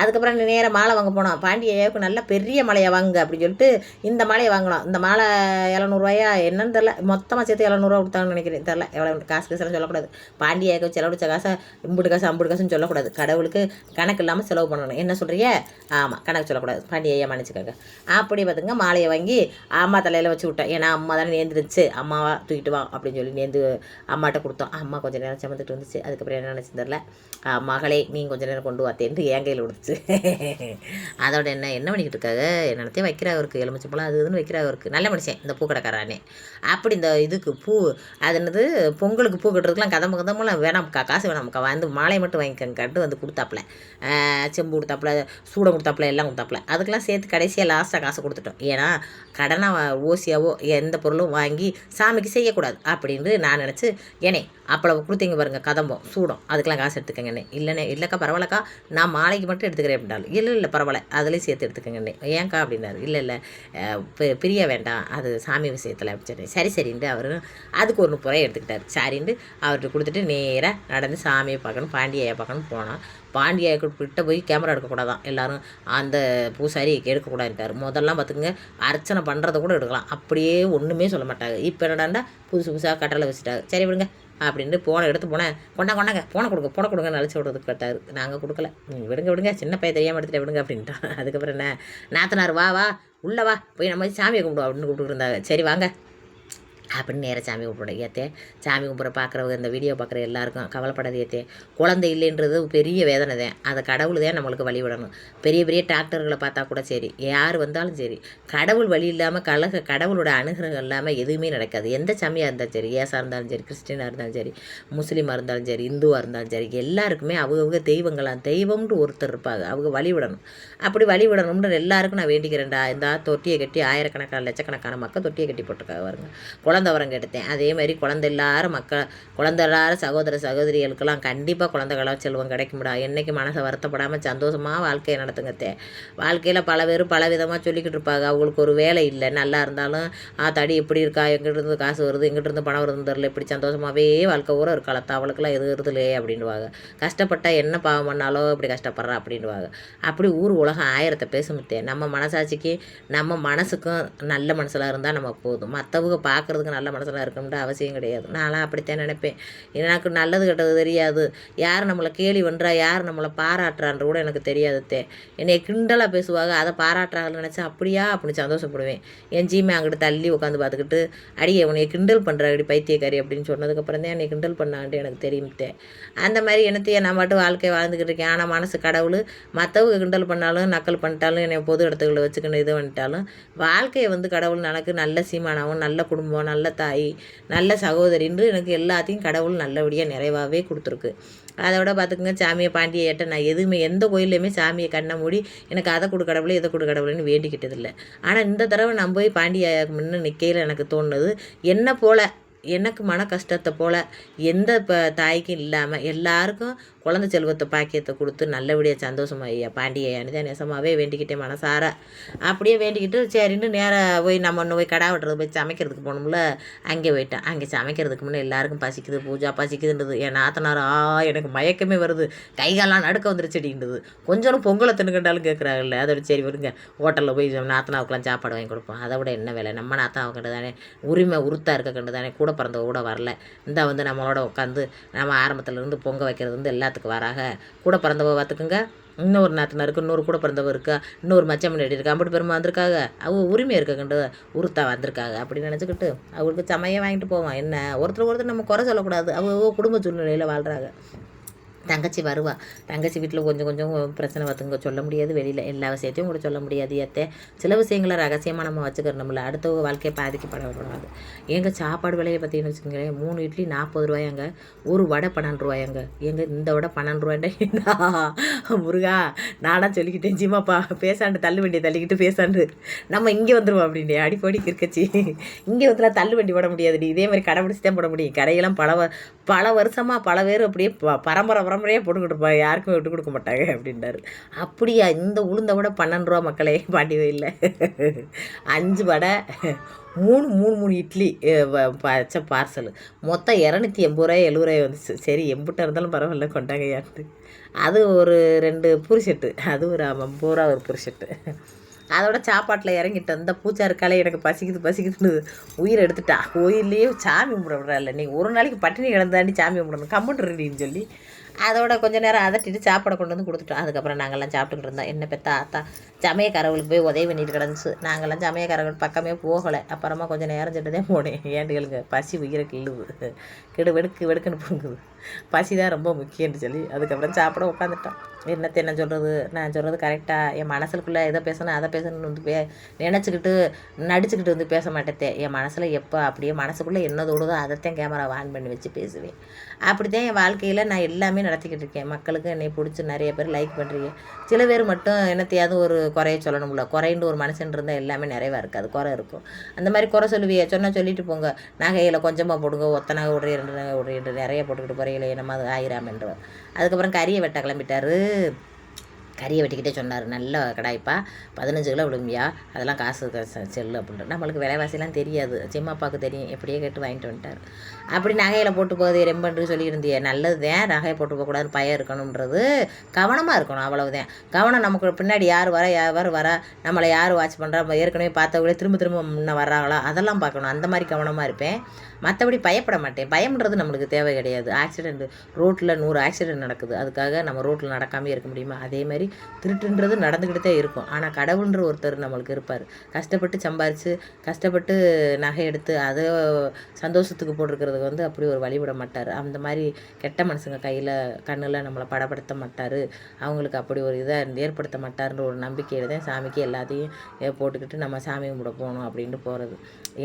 அதுக்கப்புறம் நேராக மாலை வாங்க போனோம். பாண்டியாவுக்கு நல்ல பெரிய மாலையை வாங்குங்க அப்படின்னு சொல்லிட்டு இந்த மாலையை வாங்கினோம். இந்த மாலை 700 என்னன்னு தெரில, மொத்தமாக சேர்த்து 700 கொடுத்தாங்கன்னு நினைக்கிறேன். தெரில எவ்வளோ காசுலாம் சொல்லக்கூடாது. பாண்டியாவுக்கு செலவழிச்ச காசை ஐம்பது காசுன்னு சொல்லக்கூடாது. கடவுளுக்கு கணக்கு இல்லாமல் செலவு பண்ணணும். என்ன சொல்கிறிய? ஆமாம் கணக்கு சொல்லக்கூடாது. பாண்டியா மன்னிச்சுக்கோங்க. அப்படி பார்த்துங்க மாலையை வாங்கி அம்மா தலையில் வச்சு விட்டேன். ஏன்னா அம்மா தானே நேர்ந்துருச்சு, அம்மாவா தூக்கிட்டு வா அப்படின்னு சொல்லி நேர்ந்து அம்மாட்ட கொடுத்தோம். அம்மா கொஞ்சம் நேரம் சமந்துட்டு வந்துச்சு. அதுக்கப்புறம் என்ன நினச்சி தெரில, மகளே நீ கொஞ்சம் நேரம் கொண்டு வாத்தேன்ட்டு என் கையில் கொடுத்துச்சு. அதோட என்ன பண்ணிக்கிட்டு இருக்காங்க, என்னத்தையும் வைக்கிறாவருக்கு எலுமிச்சம்பழம் அது இதுன்னு வைக்கிறாவருக்கு. நல்ல மனுஷன் இந்த பூக்கடைக்காரானே. அப்படி இந்த இதுக்கு பூ அது என்னது பொங்கலுக்கு பூ கட்டுறதுக்குலாம் கதம்பெல்லாம் வேணாம், காசு வேணாம்க்கா, வந்து மாலை மட்டும் வாங்கிக்கட்டு வந்து கொடுத்தாப்புல. செம்பு கொடுத்தாப்புல, சூடம் கொடுத்தாப்புல, எல்லாம் கொடுத்தாப்புல. அதுக்கெல்லாம் சேர்த்து கடைசியாக லாஸ்ட்டாக காசு கொடுத்துட்டோம். ஏன்னா கடனை ஓசியாவோ எந்த பொருளும் வாங்கி சாமிக்கு செய்யக்கூடாது அப்படின்னு நான் நினச்சி ஏனே அப்பளை கொடுத்தீங்க பாருங்கள், கதம்பம் சூடம் அதுக்கெல்லாம் காசு எடுத்துக்கங்கண்ணே. இல்லைக்கா பரவாயில்லக்கா, நான் மாலைக்கு மட்டும் எடுத்துக்கிறேன் அப்படின்னாலும் இல்லை பரவாயில்ல அதுலேயும் சேர்த்து எடுத்துக்கங்கண்ணே. ஏன்க்கா அப்படின்னாரு. இல்லை பிரிய வேண்டாம், அது சாமி விஷயத்தில் அப்படின்னு. சரின்ட்டு அவர் அதுக்கு ஒரு 30 எடுத்துக்கிட்டார். சரின்ட்டு அவர்கிட்ட கொடுத்துட்டு நேராக நடந்து சாமியை பார்க்கணும், பாண்டியை பார்க்கணும் போனோம். பாண்டியை கிட்ட போய் கேமரா எடுக்கக்கூடாதான், எல்லோரும் அந்த பூசாரி எடுக்கக்கூடாதுட்டார். முதல்லாம் பார்த்துங்க அர்ச்சனை பண்ணுறதை கூட எடுக்கலாம், அப்படியே ஒன்றுமே சொல்ல மாட்டாங்க. இப்போ என்னடாண்டா புதுசாக கட்டளை வச்சுட்டாங்க. சரி விடுங்க அப்படின்ட்டு எடுத்து போனேன். கொண்டாங்க போனை கொடுங்கன்னு அழைச்சி விடுறதுக்கு கேட்டார். நாங்கள் கொடுக்கல. விடுங்க சின்ன பையன் தெரியாமல் எடுத்துகிட்டு விடுங்க அப்படின்ட்டான். அதுக்கப்புறம் என்ன நாத்தனார் வா உள்ளே வா போய் நம்ம சாமியை கும்பிடுவோம் அப்படின்னு கூப்பிட்டு இருந்தாங்க. சரி வாங்க அப்படின்னு நேராக சாமி கும்பிட. ஏற்றே சாமி கும்பிட்ற பார்க்குறவங்க இந்த வீடியோ பார்க்குற எல்லாருக்கும் கவலைப்படாது ஏற்றே, குழந்தை இல்லைன்றது பெரிய வேதனை தான். அதை கடவுள் தான் நம்மளுக்கு வழி விடணும். பெரிய டாக்டர்களை பார்த்தா கூட சரி, யார் வந்தாலும் சரி, கடவுள் வழி இல்லாமல் கடவுளோட அணுகிரகம் இல்லாமல் எதுவுமே நடக்காது. எந்த சாமியாக இருந்தாலும் சரி, ஏசாக இருந்தாலும் சரி, கிறிஸ்டினாக இருந்தாலும் சரி, முஸ்லீமாக இருந்தாலும் சரி, இந்துவாக இருந்தாலும் சரி, எல்லாருக்குமே அவங்க தெய்வம்னு ஒருத்தர் இருப்பாங்க, அவங்க வழி விடணும். அப்படி வழி விடணும்னு எல்லாருக்கும் நான் வேண்டிக்கிறேன்டா. இந்த தொட்டியை கட்டி ஆயிரக்கணக்கான லட்சக்கணக்கான மக்கள் தொட்டியை கட்டி போட்டிருக்காங்க பாருங்க. குழந்தை வரங்க எடுத்தேன். அதே மாதிரி குழந்தை இல்லாத சகோதரிகளுக்கெல்லாம் கண்டிப்பாக குழந்தை செல்வம் கிடைக்கும்டா. என்றைக்கு மனசை வருத்தப்படாமல் சந்தோஷமாக வாழ்க்கையை நடத்துங்கத்தே. வாழ்க்கையில் பல பேர் பல விதமாக சொல்லிக்கிட்டு இருப்பாங்க. அவங்களுக்கு ஒரு வேலை இல்லை, நல்லா இருந்தாலும் தடி எப்படி இருக்கா, எங்கிட்டிருந்து காசு வருது, எங்கிட்டிருந்து பணம் வருதுன்னு தெரில, இப்படி சந்தோஷமாகவே வாழ்க்கை ஊற இருக்கலாம், அவளுக்கெல்லாம் எது வருதுலே அப்படின்வாங்க. கஷ்டப்பட்டால் என்ன பாவம் பண்ணாலோ இப்படி கஷ்டப்படுறா அப்படின்வாங்க. அப்படி ஊர் உலகம் 1000 பேசுமுத்தே. நம்ம மனசாட்சிக்கு நம்ம மனசுக்கும் நல்ல மனசில் இருந்தால் நம்ம போதும். மற்றவங்க பார்க்குறதுக்கு நல்ல மனசில் இருக்கணும்ன்ற அவசியம் கிடையாது. நான்லாம் அப்படித்தான் நினைப்பேன். எனக்கு நல்லது கெட்டது தெரியாது, யார் நம்மளை கேலி பண்ணுறா, யார் நம்மளை பாராட்டுறான்ற கூட எனக்கு தெரியாதுத்தே. என்னை கிண்டலாக பேசுவாங்க, அதை பாராட்டுறாங்கன்னு நினச்சா அப்படியா அப்படின்னு சந்தோஷப்படுவேன். என் ஜீமே அங்கிட்டு தள்ளி உட்காந்து பார்த்துக்கிட்டு அடியே உன்னை கிண்டல் பண்ணுற அப்படி பைத்தியக்காரி அப்படின்னு சொன்னதுக்கப்புறம் தான் என்னை கிண்டல் பண்ணான்ட்டு எனக்கு தெரியும்த்தே. அந்த மாதிரி என்னத்தையே நான் மட்டும் வாழ்க்கை வாழ்ந்துக்கிட்டு இருக்கேன். ஆனால் மனசு கடவுள் மற்றவங்க கிண்டல் பண்ணாலும் நக்கல் பண்ணிட்டாலும் என்னை பொது இடத்துக்களை வச்சுக்கணும் இது பண்ணிட்டாலும் வாழ்க்கையை கடவுள் எனக்கு நல்ல சீமானாவும், நல்ல குடும்பம், நல்ல தாய், நல்ல சகோதரின்று எனக்கு எல்லாத்தையும் கடவுள் நல்லபடியாக நிறைவாகவே கொடுத்துருக்கு. அதோட பார்த்துக்குங்க சாமியை பாண்டியை நான் எதுவுமே எந்த கோயிலையுமே சாமியை கண்ணை மூடி எனக்கு அதை கொடு கடவுளை இதை கொடு கடவுளைன்னு வேண்டிக்கிட்டதில்லை. ஆனால் இந்த தடவை நான் போய் பாண்டியை முன்ன நிற்கையில் எனக்கு தோணுது, என்ன போல் எனக்கு மன கஷ்டத்தை போல் எந்த தாய்க்கும் இல்லாமல் எல்லாருக்கும் குழந்தை செல்வத்தை பாக்கியத்தை கொடுத்து நல்லபடியாக சந்தோஷமாக பாண்டியான்னு தான் நெசமாகவே வேண்டிக்கிட்டேன் மனசார. அப்படியே வேண்டிக்கிட்டு சரின்னு நேராக போய் நம்ம ஒன்று போய் கடா வெட்டுறது போய் சமைக்கிறதுக்கு போகணும்ல. அங்கே போயிட்டேன். அங்கே சமைக்கிறதுக்கு முன்னே எல்லாருக்கும் பசிக்குது, பூஜா பசிக்குதுன்றது. என் நாத்தனார் எனக்கு மயக்கமே வருது, கைகாலாம் நடுக்க வந்துருச்சுடின்றது. கொஞ்சம் பொங்கலை தின்னுக்கிட்டாலும் கேட்குறாங்கல்ல. அதோட சரி வருங்க, ஹோட்டலில் போய் நாத்தனாவுக்குலாம் சாப்பாடு வாங்கி கொடுப்போம். அதை விட என்ன வேலை, நம்ம நாத்தனாவை கண்டு தானே, உரிமை உருத்தாக இருக்க கண்டு தானே, கூட பிறந்தவ கூட வரல. இந்த நம்மளோட உட்காந்து நம்ம ஆரம்பத்துலேருந்து பொங்க வைக்கிறது எல்லாத்துக்கும் வராக. கூட பிறந்தவ பார்த்துக்குங்க, இன்னொரு நாத்தனாருக்கு இன்னொரு கூட பிறந்தவ இருக்கா, இன்னொரு மச்சம் முன்னாடி இருக்கா, அப்படி பெருமா வந்திருக்காங்க. அவங்க உரிமை இருக்க கண்டு உருத்தா வந்திருக்காங்க அப்படின்னு நினச்சிக்கிட்டு அவங்களுக்கு சமையை வாங்கிட்டு போவான். என்ன ஒருத்தர் நம்ம குறை சொல்லக்கூடாது. அவங்க குடும்ப சூழ்நிலையில் வாழ்கிறாங்க. தங்கச்சி வருவா. தங்கச்சி வீட்டில் கொஞ்சம் பிரச்சனை பார்த்துங்க, சொல்ல முடியாது வெளியில். எல்லா விஷயத்தையும் கூட சொல்ல முடியாது. ஏற்ற சில விஷயங்களை ரகசியமாக நம்ம வச்சுக்கிறோம்ல, அடுத்த வாழ்க்கையை பாதிக்கப்படக்கூடாது. எங்கள் சாப்பாடு விலையை பார்த்தீங்கன்னு வச்சுக்கோங்களேன், 3 இட்லி 40 ரூபாயாங்க, ஒரு வடை 12 ரூபாயாங்க. இந்த வடை 12 ரூபாய்டா முருகா. நானாக சொல்லிக்கிட்டேன் ஜிமாப்பா பேசாண்டு தள்ளு வண்டியை தள்ளிக்கிட்டு பேசாண்டு நம்ம இங்கே வந்துடுவோம் அப்படின்ட்டு அடிப்படி கிற்கச்சி. இங்கே வந்துலாம் தள்ளு வண்டி போட முடியாது, இதே மாதிரி கடை பிடிச்சி தான் போட முடியும். கடையெல்லாம் பல வருஷமாக பல பேர் அப்படியே பரம்பரையாக போட்டுக்கிட்டு இருப்பா, யாருக்கும் விட்டு கொடுக்க மாட்டாங்க அப்படின்றாரு. அப்படியா, இந்த உளுந்த விட 12 ரூபா மக்களே பாண்டி வயலில். 5 வடை, 3 இட்லி பச்சை பார்சல், மொத்தம் 280 ரூபாய் 70 ரூபாய் வந்துச்சு. சரி எம்பிட்டா இருந்தாலும் பரவாயில்ல கொண்டாங்க யாருட்டு. அது ஒரு 2 பூரிசெட்டு, அது ஒரு 50 ரூபா ஒரு பூரிசெட்டு. அதோட சாப்பாட்டில் இறங்கிட்டு அந்த பூச்சா இருக்காலே எனக்கு பசிக்குதுன்னு உயிரை எடுத்துட்டா. கோயில்லையே சாமி கும்பிட விட்றாள். நீ ஒரு நாளைக்கு பட்டினி கிடந்தாண்டி சாமி கும்பிடணும் கம்முன்றின்னு சொல்லி அதோட கொஞ்சம் நேரம் அதட்டிட்டு சாப்பாடை கொண்டு வந்து கொடுத்துட்டோம். அதுக்கப்புறம் நாங்கள்லாம் சாப்பிட்டுக்கிட்டு இருந்தோம். என்ன பெத்தா ஆத்தா சமயக்காரவங்களுக்கு போய் உதவி பண்ணிட்டு கிடந்துச்சு. நாங்கள்லாம் சமயக்காரர்கள் பக்கமே போகலை. அப்புறமா கொஞ்சம் நேரம் செட்டுதான் போனேன். ஏண்டுகளுங்க பசி உயிரை கிள்ளுது, வெடுக்குன்னு போங்குது. பசி தான் ரொம்ப முக்கியம்னு சொல்லி அதுக்கப்புறம் சாப்பிட உட்காந்துட்டோம். என்ன சொல்கிறது, நான் சொல்கிறது கரெக்டாக என் மனசுக்குள்ளே எதை பேசணும் அதை பேசணும்னு வந்து நினச்சிக்கிட்டு நடிச்சுக்கிட்டு வந்து பேச மாட்டேன். என் மனசில் எப்போ அப்படியே மனசுக்குள்ளே என்ன தோடுதோ அதைத்தான் கேமராவை ஆன் பண்ணி வச்சு பேசுவேன். அப்படி தான் என் வாழ்க்கையில் நான் எல்லாமே நடத்திக்கிட்டு இருக்கேன். மக்களுக்கு என்னை பிடிச்சி நிறைய பேர் லைக் பண்ணுறீங்க. சில பேர் மட்டும் என்னத்தையாவது ஒரு குறைய சொல்லணும்ல. குறைன்னு ஒரு மனுஷன் இருந்தால் எல்லாமே நிறைவாக இருக்காது, குறை இருக்கும். அந்த மாதிரி குறை சொல்லுவியே, சொல்லிட்டு போங்க. நகையில் கொஞ்சமாக போடுங்க, ஒத்த நகை விடுறீ 2 நகை விடுறீ நிறைய போட்டுக்கிட்டு போகிறீங்களே நம்ம அது ஆயிராமன்றவர். அதுக்கப்புறம் கறியை வெட்ட கிளம்பிட்டார். கறியை வெட்டிக்கிட்டே சொன்னார், நல்ல கடாய்ப்பா 15 கிலோ விழும்பியா, அதெல்லாம் காசு செல்லு அப்படின்ற. நம்மளுக்கு விலைவாசிலாம் தெரியாது, சிம்மாப்பாவுக்கு தெரியும், எப்படியே கேட்டு வாங்கிட்டு வந்துட்டார். அப்படி நகையில் போட்டு போகுது ரெம்பன்று சொல்லியிருந்தியே, நல்லது தான் நகையை போட்டு போகக்கூடாது, பயம் இருக்கணுன்றது கவனமாக இருக்கணும், அவ்வளவுதான் கவனம். நமக்கு பின்னாடி யார் வர நம்மளை யார் வாட்ச் பண்ணுறா, ஏற்கனவே பார்த்தவங்களே திரும்ப முன்ன வர்றாங்களா அதெல்லாம் பார்க்கணும். அந்த மாதிரி கவனமாக இருப்பேன். மற்றபடி பயப்பட மாட்டேன். பயம்ன்றது நம்மளுக்கு தேவை கிடையாது. ஆக்சிடெண்ட் ரோட்டில் 100 ஆக்சிடெண்ட் நடக்குது, அதுக்காக நம்ம ரோட்டில் நடக்காமே இருக்க முடியுமா? அதே மாதிரி திருட்டுன்றது நடந்துக்கிட்டு தான் இருக்கும். ஆனால் கடவுள்ன்ற ஒருத்தர் நம்மளுக்கு இருப்பார். கஷ்டப்பட்டு சம்பாரித்து கஷ்டப்பட்டு நகை எடுத்து அதை சந்தோஷத்துக்கு போட்டிருக்கிறதுக்கு வந்து அப்படி ஒரு வழிவிட மாட்டார். அந்த மாதிரி கெட்ட மனுஷங்க கையில் கண்ணில் நம்மளை படப்படுத்த மாட்டார். அவங்களுக்கு அப்படி ஒரு இதை ஏற்படுத்த மாட்டார்ன்ற ஒரு நம்பிக்கையில் தான் சாமிக்கு எல்லாத்தையும் போட்டுக்கிட்டு நம்ம சாமி கும்பிட போகணும் அப்படின்ட்டு போகிறது.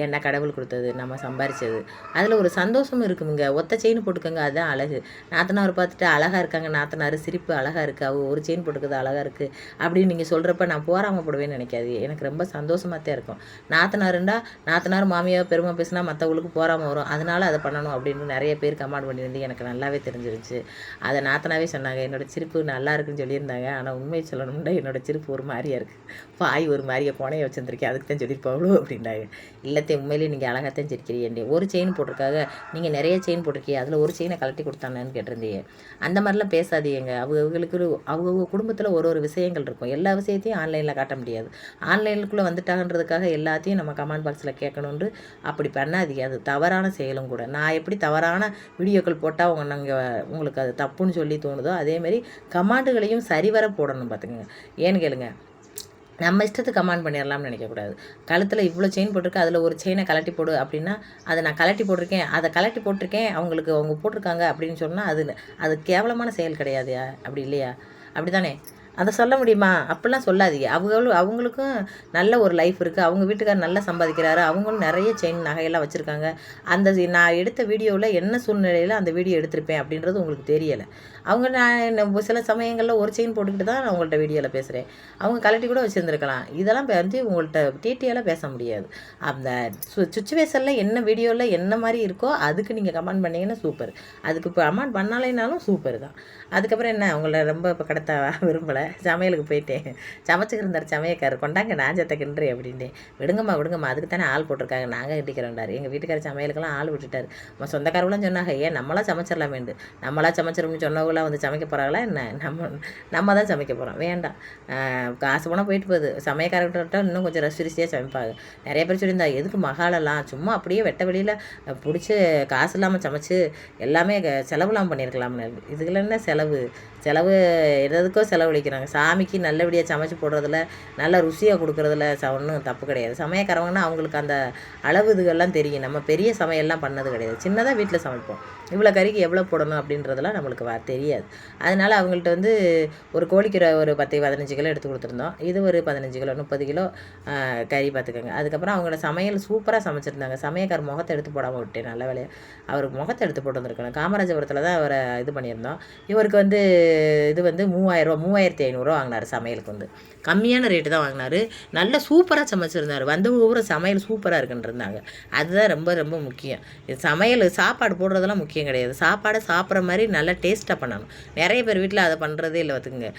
ஏன்னா கடவுள் கொடுத்தது, நம்ம சம்பாரித்தது, அதில் ஒரு சந்தோஷம் இருக்குமுங்க. ஒத்த செயின் போட்டுக்கோங்க, அதுதான் அழகு. நாத்தனார் பார்த்துட்டு அழகாக இருக்காங்க, நாத்தனார் சிரிப்பு அழகாக இருக்குது, அவ ஒரு செயின் போட்டுக்கிறது அழகாக இருக்குது அப்படின்னு நீங்கள் சொல்கிறப்ப நான் போராமப்படுவேன்னு நினைக்காது. எனக்கு ரொம்ப சந்தோஷமாக தான் இருக்கும். நாத்தனார் மாமியார் பெருமை பேசினா மற்றவங்களுக்கு போராமல் வரும், அதனால் அதை பண்ணணும் அப்படின்னு நிறைய பேர் கமெண்ட் பண்ணியிருந்து எனக்கு நல்லாவே தெரிஞ்சிருச்சு. அதை நாத்தனாவே சொன்னாங்க, என்னோடய சிரிப்பு நல்லா இருக்குன்னு சொல்லியிருந்தாங்க. ஆனால் உண்மையை சொல்லணும்னா என்னோடய சிரிப்பு ஒரு மாதிரியாக இருக்குது, பாய் ஒரு மாதிரியை கோணையை வச்சுருந்துருக்கேன், அதுக்கு தான் சொல்லியிருப்பாங்களோ அப்படின்னாங்க. இல்லத்தை உண்மையிலேயே நீங்கள் அழகாகத்தான் சிரிக்கிறீங்க. ஒரு செயின் போட்டிருக்காங்க, நீங்கள் நிறைய செயின் போட்டிருக்கீங்க, அதில் ஒரு செயினை கலட்டி கொடுத்தானேன்னு கேட்டிருந்தீங்க. அந்த மாதிரிலாம் பேசாதீங்க. அவங்களுக்கு அவங்க குடும்பத்தில் ஒரு விஷயங்கள் இருக்கும். எல்லா விஷயத்தையும் ஆன்லைனில் காட்ட முடியாது. ஆன்லைனுக்குள்ளே வந்துட்டாங்கன்றதுக்காக எல்லாத்தையும் நம்ம கமெண்ட் பாக்ஸில் கேட்கணுன்று அப்படி பண்ணாதீங்க. அது தவறான செயலும் கூட. நான் எப்படி தவறான வீடியோக்கள் போட்டால் உங்களுக்கு அது தப்புன்னு சொல்லி தோணுதோ அதேமாரி கமெண்ட்டுகளையும் சரிவர போடணும் பார்த்துக்கோங்க. ஏன்னு கேளுங்க, நம்ம இஷ்டத்துக்கு கமெண்ட் பண்ணிடலாம்னு நினைக்கக்கூடாது. கழுத்தில் இவ்வளோ செயின் போட்டிருக்கு, அதில் ஒரு செயினை கலட்டி போடு அப்படின்னா அதை நான் கலட்டி போட்டிருக்கேன், அதை கலட்டி போட்டிருக்கேன் அவங்க போட்டிருக்காங்க அப்படின்னு சொன்னால் அது கேவலமான செயல் கிடையாது. அப்படி இல்லையா? அப்படி தானே? அதை சொல்ல முடியுமா? அப்படிலாம் சொல்லாதீங்க. அவங்களுக்கும் நல்ல ஒரு லைஃப் இருக்குது. அவங்க வீட்டுக்காரர் நல்லா சம்பாதிக்கிறாரு. அவங்களும் நிறைய செயின் நகையெல்லாம் வச்சுருக்காங்க. நான் எடுத்த வீடியோவில் என்ன சூழ்நிலையில் அந்த வீடியோ எடுத்திருப்பேன் அப்படின்றது உங்களுக்கு தெரியலை. நான் சில சமயங்களில் ஒரு செயின் போட்டுக்கிட்டு தான் நான் உங்கள்கிட்ட வீடியோவில் பேசுகிறேன். அவங்க கலட்டி கூட வச்சுருந்துருக்கலாம். இதெல்லாம் வந்து உங்கள்கிட்ட டீட்டெயிலாக பேச முடியாது. அந்த சுச்சுவேஷனில் என்ன வீடியோவில் என்ன மாதிரி இருக்கோ அதுக்கு நீங்கள் கமெண்ட் பண்ணிங்கன்னா சூப்பர். அதுக்கு இப்போ கமெண்ட் பண்ணாலேனாலும் சூப்பர் தான். அதுக்கப்புறம் என்ன, உங்களை ரொம்ப இப்போ கடத்த விரும்பலை. சமையலுக்கு போயிட்டேன். சமைச்சிக்கிட்டு இருந்தார் சமையக்காரர், கொண்டாங்க நாஞ்சத்தை கிண்டுறி அப்படின்ட்டு. விடுங்கம்மா அதுக்கு தானே ஆள் போட்டிருக்காங்க, நாங்கள் கிட்டிக்கிறோண்டார். எங்கள் வீட்டுக்காரர் சமையலுக்கெல்லாம் ஆள் விட்டுட்டார். சொந்தக்காரவெல்லாம் சொன்னாங்க, ஏன் நம்மளாம் சமைச்சிடலாமேண்டு. நம்மளாம் சமைச்சிடணும்னு சொன்னவங்களாம் வந்து சமைக்க போகிறாங்களா என்ன? நம்ம தான் சமைக்க போகிறோம். வேண்டாம், காசு போனால் போயிட்டு போகுது. சமையக்காரர்கிட்ட இன்னும் கொஞ்சம் ரசியாக சமைப்பாங்க. நிறைய பேர் சொல்லியிருந்தா, எதுக்கு மகாலெல்லாம் சும்மா அப்படியே வெட்ட வெளியில் பிடிச்சி காசு இல்லாமல் சமைச்சு எல்லாமே செலவுலாம் பண்ணியிருக்கலாம்னு. இதுக்குள்ள என்ன செலவு எதுக்கோ செலவழிக்கிறாங்க. சாமிக்கு நல்லபடியாக சமைச்சு போடுறதுல நல்ல ருசியாக கொடுக்குறதுல ஒன்றும் தப்பு கிடையாது. சமையக்காரவங்கன்னா அவங்களுக்கு அந்த அளவு இதுகள்லாம் தெரியும். நம்ம பெரிய சமையல்லாம் பண்ணது கிடையாது. சின்னதாக வீட்டில் சமைப்போம். இவ்வளோ கறிக்கு எவ்வளோ போடணும் அப்படின்றதெல்லாம் நம்மளுக்கு தெரியாது. அதனால் அவங்கள்ட்ட வந்து ஒரு கோழிக்கீரை ஒரு 10-15 கிலோ எடுத்து கொடுத்துருந்தோம். இது ஒரு 15 கிலோ 30 கிலோ கறி பார்த்துக்கோங்க. அதுக்கப்புறம் அவங்களோட சமையல் சூப்பராக சமைச்சிருந்தாங்க. சமையக்கார முகத்தை எடுத்து போடாமல் விட்டேன். நல்ல வேலையாக அவருக்கு முகத்தை எடுத்து போட்டு வந்திருக்கணும். காமராஜபுரத்தில் தான் அவரை இது பண்ணியிருந்தோம். இவருக்கு வந்து இது வந்து 3000 3500 வாங்கினார். சமையலுக்கு வந்து கம்மியான ரேட்டு தான் வாங்கினார். நல்ல சூப்பராக சமைச்சிருந்தார். வந்து ஒவ்வொரு சமையல் சூப்பராக இருக்குன்றிருந்தாங்க. அதுதான் ரொம்ப ரொம்ப முக்கியம். சமையல் சாப்பாடு போடுறதெல்லாம் முக்கியம் கிடையாது. சாப்பாடை சாப்பிட்ற மாதிரி நல்லா டேஸ்ட்டாக பண்ணணும். நிறைய பேர் வீட்டில் அதை பண்ணுறதே இல்லை பார்த்துக்குங்க.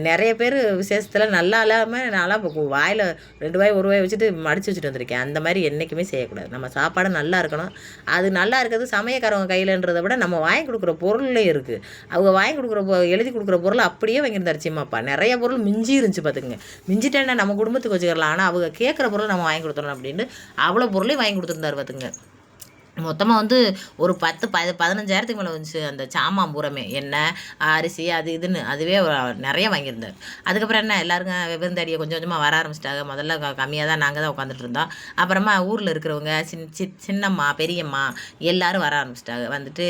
நிறைய பேர் விசேஷத்தில் நல்லா இல்லாமல் நான்லாம் வாயில் 2 வாய் 1 வாய் வச்சுட்டு மடித்து வச்சுட்டு வந்திருக்கேன். அந்த மாதிரி என்றைக்குமே செய்யக்கூடாது. நம்ம சாப்பாடு நல்லா இருக்கணும். அது நல்லா இருக்கிறது சமையக்காரவங்க கையிலன்றதை விட நம்ம வாங்கி கொடுக்குற பொருளே இருக்குது. அவங்க வாங்கி கொடுக்குற எழுதி கொடுக்குற பொருள் அப்படியே வாங்கியிருந்தார் சிம்மாப்பா. நிறைய பொருள் மிஞ்சி இருந்துச்சு பார்த்துக்குங்க. மிஞ்சிட்டேன்னா நம்ம குடும்பத்துக்கு வச்சுக்கலாம். ஆனால் அவங்க கேட்குற பொருள் நம்ம வாங்கி கொடுத்துறோம் அப்படின்னு அவ்வளோ பொருளையும் வாங்கி கொடுத்துருந்தார் பார்த்துங்க. மொத்தமாக வந்து ஒரு 15,000க்கு மேலே வந்துச்சு அந்த சாமான் பூரமே. எண்ணெய் அரிசி அது இதுன்னு அதுவே நிறைய வாங்கியிருந்தார். அதுக்கப்புறம் என்ன, எல்லாருக்கும் விருந்தாடியை கொஞ்சம் கொஞ்சமாக வர ஆரம்பிச்சிட்டாங்க. முதல்ல கம்மியாக தான் நாங்கள் தான் உட்காந்துட்டு இருந்தோம். அப்புறமா ஊரில் இருக்கிறவங்க சின்னம்மா பெரியம்மா எல்லோரும் வர ஆரம்பிச்சிட்டாங்க. வந்துட்டு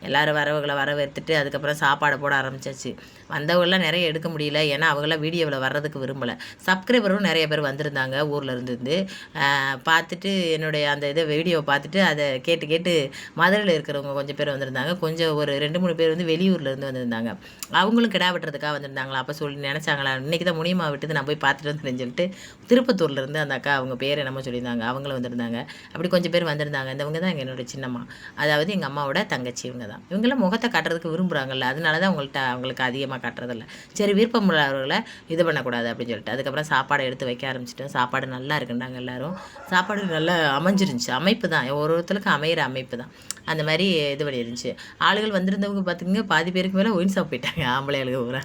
எல்லோரும் வரவங்களை வரவேற்றுட்டு அதுக்கப்புறம் சாப்பாடை போட ஆரம்பிச்சாச்சு. வந்தவங்களாம் நிறைய எடுக்க முடியல, ஏன்னா அவங்களாம் வீடியோவில் வர்றதுக்கு விரும்பலை. சப்ஸ்கிரைபரும் நிறைய பேர் வந்திருந்தாங்க ஊரில் இருந்து. பார்த்துட்டு என்னுடைய அந்த இதை வீடியோவை பார்த்துட்டு அதை கேட்டு மதுரையில் இருக்கிறவங்க கொஞ்சம் பேர் வந்திருந்தாங்க. கொஞ்சம் ஒரு 2-3 பேர் வந்து வெளியூர்லேருந்து வந்திருந்தாங்க. அவங்களும் கிடா வெட்டுறதுக்காக வந்திருந்தாங்களா. அப்போ சொல்லி நினச்சாங்களா, இன்றைக்கி தான் முனியமா விட்டுது நான் போய் பார்த்துட்டு வந்துடுன்னு சொல்லிட்டு திருப்பத்தூர்லேருந்து அந்த அக்கா அவங்க பேர் என்னமோ சொல்லியிருந்தாங்க. அவங்களும் வந்திருந்தாங்க. அப்படி கொஞ்சம் பேர் வந்திருந்தாங்க. இவங்க தான் என்னோடய சின்னம்மா, அதாவது எங்கள் அம்மாவோட தங்கச்சி. இவங்க தான். இவங்களாம் முகத்தை காட்டுறதுக்கு விரும்புகிறாங்கல்ல, அதனால தான் அவங்களுக்கு அதிகமாக காட்டுறதில்ல. சரி, விருப்பம் உள்ளவர்களை இது பண்ணக்கூடாது அப்படின்னு சொல்லிட்டு அதுக்கப்புறம் சாப்பாடை எடுத்து வைக்க ஆரம்பிச்சிட்டோம். சாப்பாடு நல்லா இருக்குண்டாங்க. எல்லோரும் சாப்பாடு நல்லா அமைஞ்சிருந்துச்சு. அமைப்பு தான் ஒருத்தருக்கு அமையிற அமைப்பு தான். அந்த மாதிரி இது பண்ணிருந்துச்சு. ஆளுகள் வந்திருந்தவங்க பார்த்திங்க, பாதி பேருக்கு மேலே ஒயின் ஷாப் போயிட்டாங்க. ஆம்பளை ஆளுங்க பூரா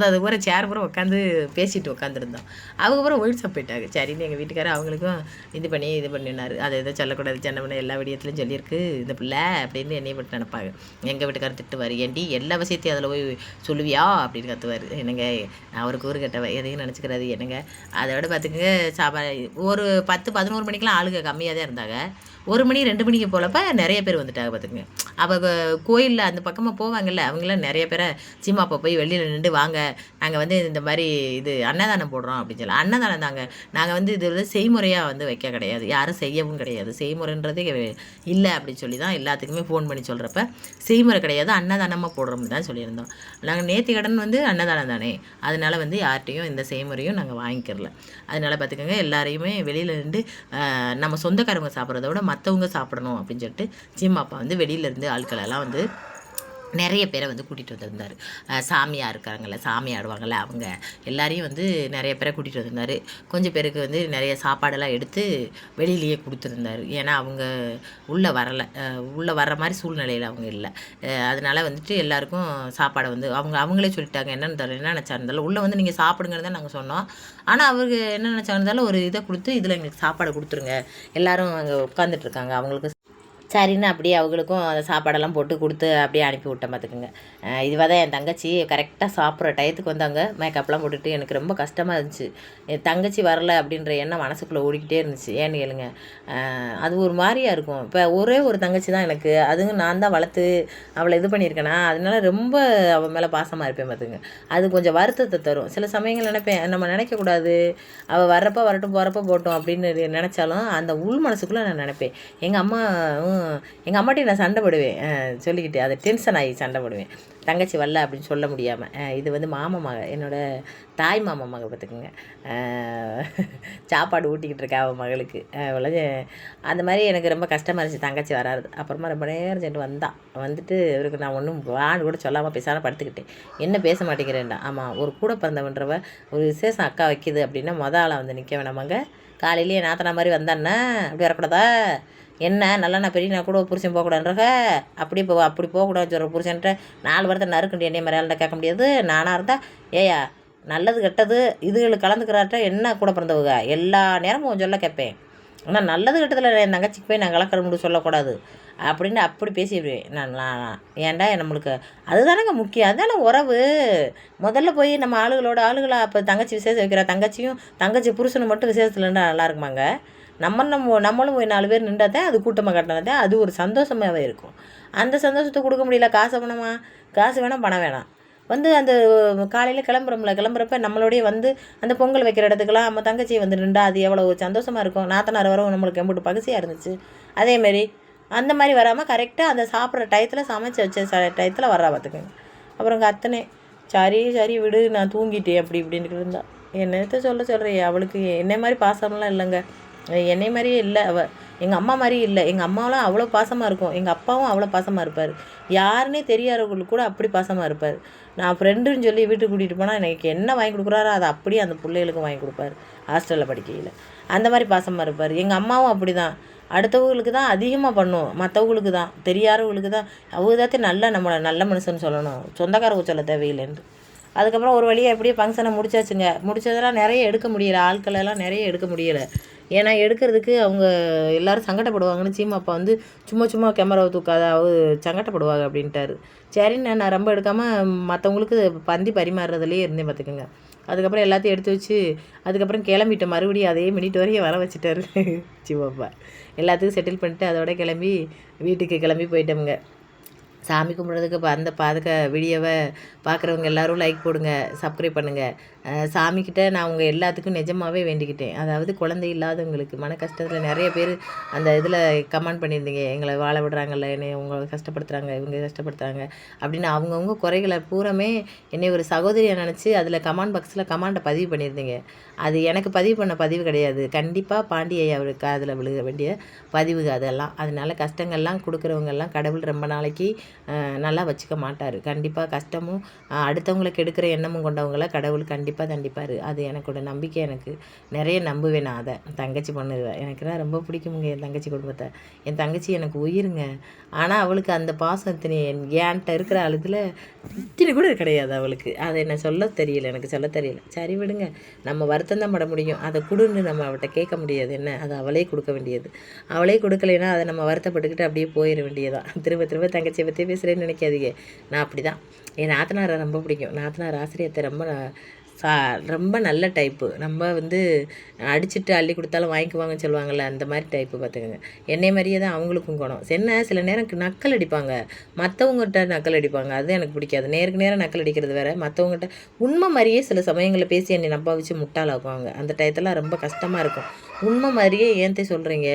அது பூரா சேர் பூரா உட்காந்து பேசிட்டு உட்காந்துருந்தோம். அவங்க பூரா ஒயின் ஷாப் போயிட்டாங்க. சரின்னு எங்கள் வீட்டுக்காரர் அவங்களுக்கும் இது பண்ணினார். அதை எதோ சொல்லக்கூடாது, சின்ன பண்ண எல்லா விடியத்துலையும் சொல்லியிருக்கு இந்த பிள்ளை அப்படின்னு என்னையை பட்டு நினைப்பாங்க. எங்கள் வீட்டுக்காரர் திட்டுவார், ஏண்டி எல்லா விஷயத்தையும் அதில் போய் சொல்லுவியா அப்படின்னு கற்றுவார். என்னங்க அவருக்கு ஊர் கட்டவ எதையும் நினச்சிக்கிறாது என்னங்க. அதை விட பார்த்துக்கங்க, ஒரு 10-11 மணிக்கெலாம் ஆளுங்க கம்மியாக தான் இருந்தாங்க. 1 மணி 2 மணிக்கு போலப்ப நிறைய பேர் வந்துட்டாங்க பார்த்துங்க. அவங்க கோயிலில் அந்த பக்கமாக போவாங்கல்ல, அவங்களாம் நிறைய பேரை சீமாப்பா போய் வெளியில் நின்று, வாங்க நாங்கள் வந்து இந்த மாதிரி இது அன்னதானம் போடுறோம் அப்படின்னு சொல்லி. அன்னதானம் தாங்க, நாங்கள் வந்து இது வந்து செய்முறையாக வந்து வைக்க கிடையாது, யாரும் செய்யவும் கிடையாது. செய்முறைன்றதே இல்லை அப்படின்னு சொல்லி தான் எல்லாத்துக்குமே ஃபோன் பண்ணி சொல்கிறப்ப செய்முறை கிடையாது, அன்னதானமாக போடுறோம்னு தான் சொல்லியிருந்தோம். நாங்கள் நேர்த்தி கடன் வந்து அன்னதானம் தானே, அதனால் வந்து யார்கிட்டையும் இந்த செய்முறையும் நாங்கள் வாங்கிக்கிறல. அதனால் பார்த்துக்கோங்க, எல்லாரையுமே வெளியில் நின்று நம்ம சொந்தக்காரங்க சாப்பிட்றத விட மற்றவங்க சாப்பிடணும் அப்படின்னு சொல்லிட்டு சீமாப்பா வந்து வெளியிலேருந்து ஆட்களெல்லாம் வந்து நிறைய பேரை வந்து கூட்டிகிட்டு வந்திருந்தார். சாமியார் இருக்காங்கள்ல, சாமி ஆடுவாங்கள்ல, அவங்க எல்லாரையும் வந்து நிறைய பேரை கூட்டிகிட்டு வந்திருந்தார். கொஞ்சம் பேருக்கு வந்து நிறைய சாப்பாடெல்லாம் எடுத்து வெளியிலேயே கொடுத்துருந்தார். ஏன்னா அவங்க உள்ளே வர்ற மாதிரி சூழ்நிலையில் அவங்க இல்லை. அதனால் வந்துட்டு எல்லாருக்கும் சாப்பாடை வந்து அவங்களே சொல்லிட்டாங்க. என்ன நினச்சா இருந்தாலும் உள்ளே வந்து நீங்கள் சாப்பிடுங்கன்னு தான் நாங்கள் சொன்னோம். ஆனால் அவங்க என்ன நினச்சா இருந்தாலும் ஒரு இதை கொடுத்து இதில் எங்களுக்கு சாப்பாடை கொடுத்துருங்க, எல்லோரும் அங்கே உட்காந்துட்ருக்காங்க, அவங்களுக்கு சரின்னு அப்படியே அவங்களுக்கும் அந்த சாப்பாடெல்லாம் போட்டு கொடுத்து அப்படியே அனுப்பி விட்டேன் பார்த்துக்குங்க. இதுவாக தான் என் தங்கச்சி கரெக்டாக சாப்பிட்ற டயத்துக்கு வந்தாங்க. மேக்கப்லாம் போட்டுட்டு எனக்கு ரொம்ப கஷ்டமாக இருந்துச்சு. என் தங்கச்சி வரல அப்படின்ற எண்ணம் மனசுக்குள்ளே ஓடிக்கிட்டே இருந்துச்சு. ஏன்னு கேளுங்க, அது ஒரு மாதிரியாக இருக்கும். இப்போ ஒரே ஒரு தங்கச்சி தான் எனக்கு, அதுவும் நான் தான் வளர்த்து அவளை இது பண்ணியிருக்கேனா, அதனால ரொம்ப அவள் மேலே பாசமாக இருப்பேன் பார்த்துங்க. அது கொஞ்சம் வருத்தத்தை தரும். சில சமயங்கள் நினைப்பேன், நம்ம நினைக்கக்கூடாது அவள் வர்றப்போ வரட்டும் போகிறப்ப போட்டோம் அப்படின்னு நினச்சாலும் அந்த உள் மனசுக்குள்ளே நான் நினைப்பேன். எங்கள் அம்மாட்டையும் நான் சண்டை போடுவேன், சொல்லிக்கிட்டு அதை டென்ஷன் ஆகி சண்டை போடுவேன், தங்கச்சி வரல அப்படின்னு சொல்ல முடியாமல். இது வந்து மாமா மக, என்னோடய தாய் மாமா மக பார்த்துக்குங்க. சாப்பாடு ஊட்டிக்கிட்டு இருக்கா அவன் மகளுக்கு. அந்த மாதிரி எனக்கு ரொம்ப கஷ்டமாக இருந்துச்சு தங்கச்சி வராது. அப்புறமா ரொம்ப நேரம் சென்று வந்துட்டு இவருக்கு நான் ஒன்றும் வான்னு கூட சொல்லாமல் பேசாமல் படுத்துக்கிட்டேன். என்ன பேச மாட்டேங்கிறேன்டா. ஆமாம், ஒரு கூட பிறந்தவன்றவ ஒரு விசேஷம் அக்கா வைக்கிது அப்படின்னா ஆளை வந்து நிற்க வேணாமாங்க. காலையிலேயே நாத்தனா மாதிரி வந்தான்னா அப்படி வரக்கூடாதா? என்ன நல்லா நான் பெரிய நான் கூட புருஷன் போகக்கூடாதுன்றக, அப்படி போகக்கூடாதுன்னு சொல்கிற புருஷன்ட்ட 4 வாரத்தை நறுக்குண்டி என்னைய மாதிரி கேட்க முடியாது. நானாக இருந்தால் ஏயா நல்லது கெட்டது இதுகளுக்கு கலந்துக்கிறாட்ட என்ன கூட பிறந்தவங்க எல்லா நேரமும் சொல்ல கேட்பேன். ஆனால் நல்லது கெட்டதில் என் தங்கச்சிக்கு போய் நான் கலக்கிற முடிவு சொல்லக்கூடாது அப்படின்னு அப்படி பேசிடுவேன் நான். ஏன்டா நம்மளுக்கு அதுதானேங்க முக்கியம், அதுதானே உறவு. முதல்ல போய் நம்ம ஆளுகளாக அப்போ தங்கச்சி விசேஷம் வைக்கிற தங்கச்சி புருஷனு மட்டும் விசேஷத்தில் இருந்தால் நல்லா இருக்குமாங்க? நம்மளும் 4 பேர் நின்றால் தான் அது கூட்டமாக கட்டினது, அது ஒரு சந்தோஷமாகவே இருக்கும். அந்த சந்தோஷத்தை கொடுக்க முடியல. காசு வேணாம் பணம் வேணாம். வந்து அந்த காலையில் கிளம்புறப்ப நம்மளோடய வந்து அந்த பொங்கல் வைக்கிற இடத்துக்கெல்லாம் நம்ம தங்கச்சியை வந்து நின்றா அது எவ்வளோ சந்தோஷமாக இருக்கும். நாத்தனார் வரவும் நம்மளுக்கு எம்பிட்டு பகுசியாக இருந்துச்சு. அதேமாரி அந்த மாதிரி வராமல் கரெக்டாக அந்த சாப்பிட்ற டயத்தில் சமைச்சு வச்ச டயத்தில் வர்றா பார்த்துக்கோங்க. அப்புறம் எங்கள் அத்தனை சரி விடு நான் தூங்கிட்டேன் அப்படி இப்படின்ட்டு இருந்தா. என்னத்த சொல்கிறேன், அவளுக்கு என்னை மாதிரி பாசமெல்லாம் இல்லைங்க. என்னை மாதிரியே இல்லை அவள். எங்கள் அம்மா மாதிரியே இல்லை. எங்கள் அம்மாவெலாம் அவ்வளோ பாசமாக இருக்கும், எங்கள் அப்பாவும் அவ்வளோ பாசமாக இருப்பார். யாருன்னே தெரியாதவங்களுக்கு கூட அப்படி பாசமாக இருப்பார். நான் ஃப்ரெண்டுன்னு சொல்லி வீட்டுக்கு கூட்டிகிட்டு போனால் எனக்கு என்ன வாங்கி கொடுக்குறாரோ அதை அப்படியே அந்த பிள்ளைகளுக்கும் வாங்கி கொடுப்பார். ஹாஸ்டலில் படிக்கையில் அந்த மாதிரி பாசமாக இருப்பார். எங்கள் அம்மாவும் அப்படி தான். அடுத்தவங்களுக்கு தான் அதிகமாக பண்ணும், மற்றவங்களுக்கு தான் தெரியாதவங்களுக்கு தான் அவங்க தான் நல்லா நம்மளை நல்ல மனுஷன்னு சொல்லணும், சொந்தக்காரங்க சொல்ல தேவையில்லைன்னு. அதுக்கப்புறம் ஒரு வழியாக எப்படியே ஃபங்க்ஷனை முடிச்சாச்சுங்க. முடித்ததெல்லாம் நிறைய எடுக்க முடியலை, ஆட்களெல்லாம் நிறைய எடுக்க முடியலை. ஏன்னா எடுக்கிறதுக்கு அவங்க எல்லோரும் சங்கடப்படுவாங்கன்னு சீமாப்பா வந்து சும்மா கேமராவை தூக்காத சங்கடப்படுவாங்க அப்படின்ட்டாரு. சரின்னு நான் ரொம்ப எடுக்காமல் மற்றவங்களுக்கு பந்தி பரிமாறுறதுலேயே இருந்தேன் பார்த்துக்கோங்க. அதுக்கப்புறம் எல்லாத்தையும் எடுத்து வச்சு அதுக்கப்புறம் கிளம்பிட்டேன். மறுபடியும் அதே மினிட் வரையும் வர வச்சுட்டாரு சீமாப்பா. எல்லாத்துக்கும் செட்டில் பண்ணிட்டு அதோட வீட்டுக்கு கிளம்பி போயிட்டோமுங்க. சாமி கும்பிட்றதுக்கு இப்போ அந்த வீடியோவை பார்க்குறவங்க எல்லோரும் லைக் போடுங்க, சப்ஸ்கிரைப் பண்ணுங்கள். சாமிக்கிட்ட நான் உங்கள் எல்லாத்துக்கும் நிஜமாகவே வேண்டிக்கிட்டேன். அதாவது குழந்தை இல்லாதவங்களுக்கு மன கஷ்டத்தில் நிறைய பேர் அந்த இதில் கமெண்ட் பண்ணியிருந்தீங்க, எங்களை வாழ விடுறாங்கல்ல, என்னை உங்களை கஷ்டப்படுத்துகிறாங்க, இவங்க கஷ்டப்படுத்துகிறாங்க அப்படின்னு அவங்கவுங்க குறைகளை பூராமே என்னை ஒரு சகோதரியை நினச்சி அதில் கமெண்ட் பாக்ஸில் கமெண்ட்டை பதிவு பண்ணியிருந்தீங்க. அது எனக்கு பதிவு பண்ண பதிவு கிடையாது, கண்டிப்பாக பாண்டியை அவருக்கு அதில் விழுக வேண்டிய பதிவு அதெல்லாம். அதனால் கஷ்டங்கள்லாம் கொடுக்குறவங்கெல்லாம் கடவுள் ரொம்ப நாளைக்கு நல்லா வச்சுக்க மாட்டார். கண்டிப்பாக கஷ்டமும் அடுத்தவங்களுக்கு எடுக்கிற எண்ணமும் கொண்டவங்கள கடவுள் கண்டிப்பாக தண்டிப்பார். அது எனக்கோட நம்பிக்கை. எனக்கு நிறைய நம்புவேன். நான் அதை தங்கச்சி பண்ணுவேன். எனக்குலாம் ரொம்ப பிடிக்குமுங்க என் தங்கச்சி குடும்பத்தை. என் தங்கச்சி எனக்கு உயிருங்க. ஆனால் அவளுக்கு அந்த பாசம் என்கிட்ட இருக்கிற அழுதில் இத்தனை கூட கிடையாது அவளுக்கு. அதை என்ன சொல்ல தெரியல, எனக்கு சொல்ல தெரியல. சரி விடுங்க, நம்ம வருத்தம் தான் பட முடியும். அதை கொடுன்னு நம்ம அவள்கிட்ட கேட்க முடியாது. என்ன, அதை அவளே கொடுக்க வேண்டியது. அவளே கொடுக்கலைன்னா அதை நம்ம வருத்தப்பட்டுக்கிட்டு அப்படியே போயிட வேண்டியதான். திரும்ப தங்கச்சியை பற்றி பேசுகிறேன்னு நினைக்காதீங்க. நான் அப்படி தான். என் நாத்தனாரை ரொம்ப பிடிக்கும். நாத்தனார் ஆசிரியத்தை ரொம்ப நல்ல டைப்பு. நம்ம வந்து அடிச்சுட்டு அள்ளி கொடுத்தாலும் வாங்கிக்குவாங்கன்னு சொல்லுவாங்கள்ல, அந்த மாதிரி டைப்பு பார்த்துக்கோங்க. என்னை மாதிரியே தான் அவங்களுக்கும் குணம். சில நேரம் நக்கல் அடிப்பாங்க, மற்றவங்ககிட்ட நக்கல் அடிப்பாங்க. அது எனக்கு பிடிக்காது. நேருக்கு நேரம் நக்கல் அடிக்கிறது வேறு, மற்றவங்ககிட்ட உண்மை மாதிரியே சில சமயங்களில் பேசி என்னை நம்ப வச்சு முட்டாளாக்குவாங்க. அந்த டயத்தெல்லாம் ரொம்ப கஷ்டமாக இருக்கும். உண்மை மாதிரியே ஏன்த்தே சொல்கிறீங்க,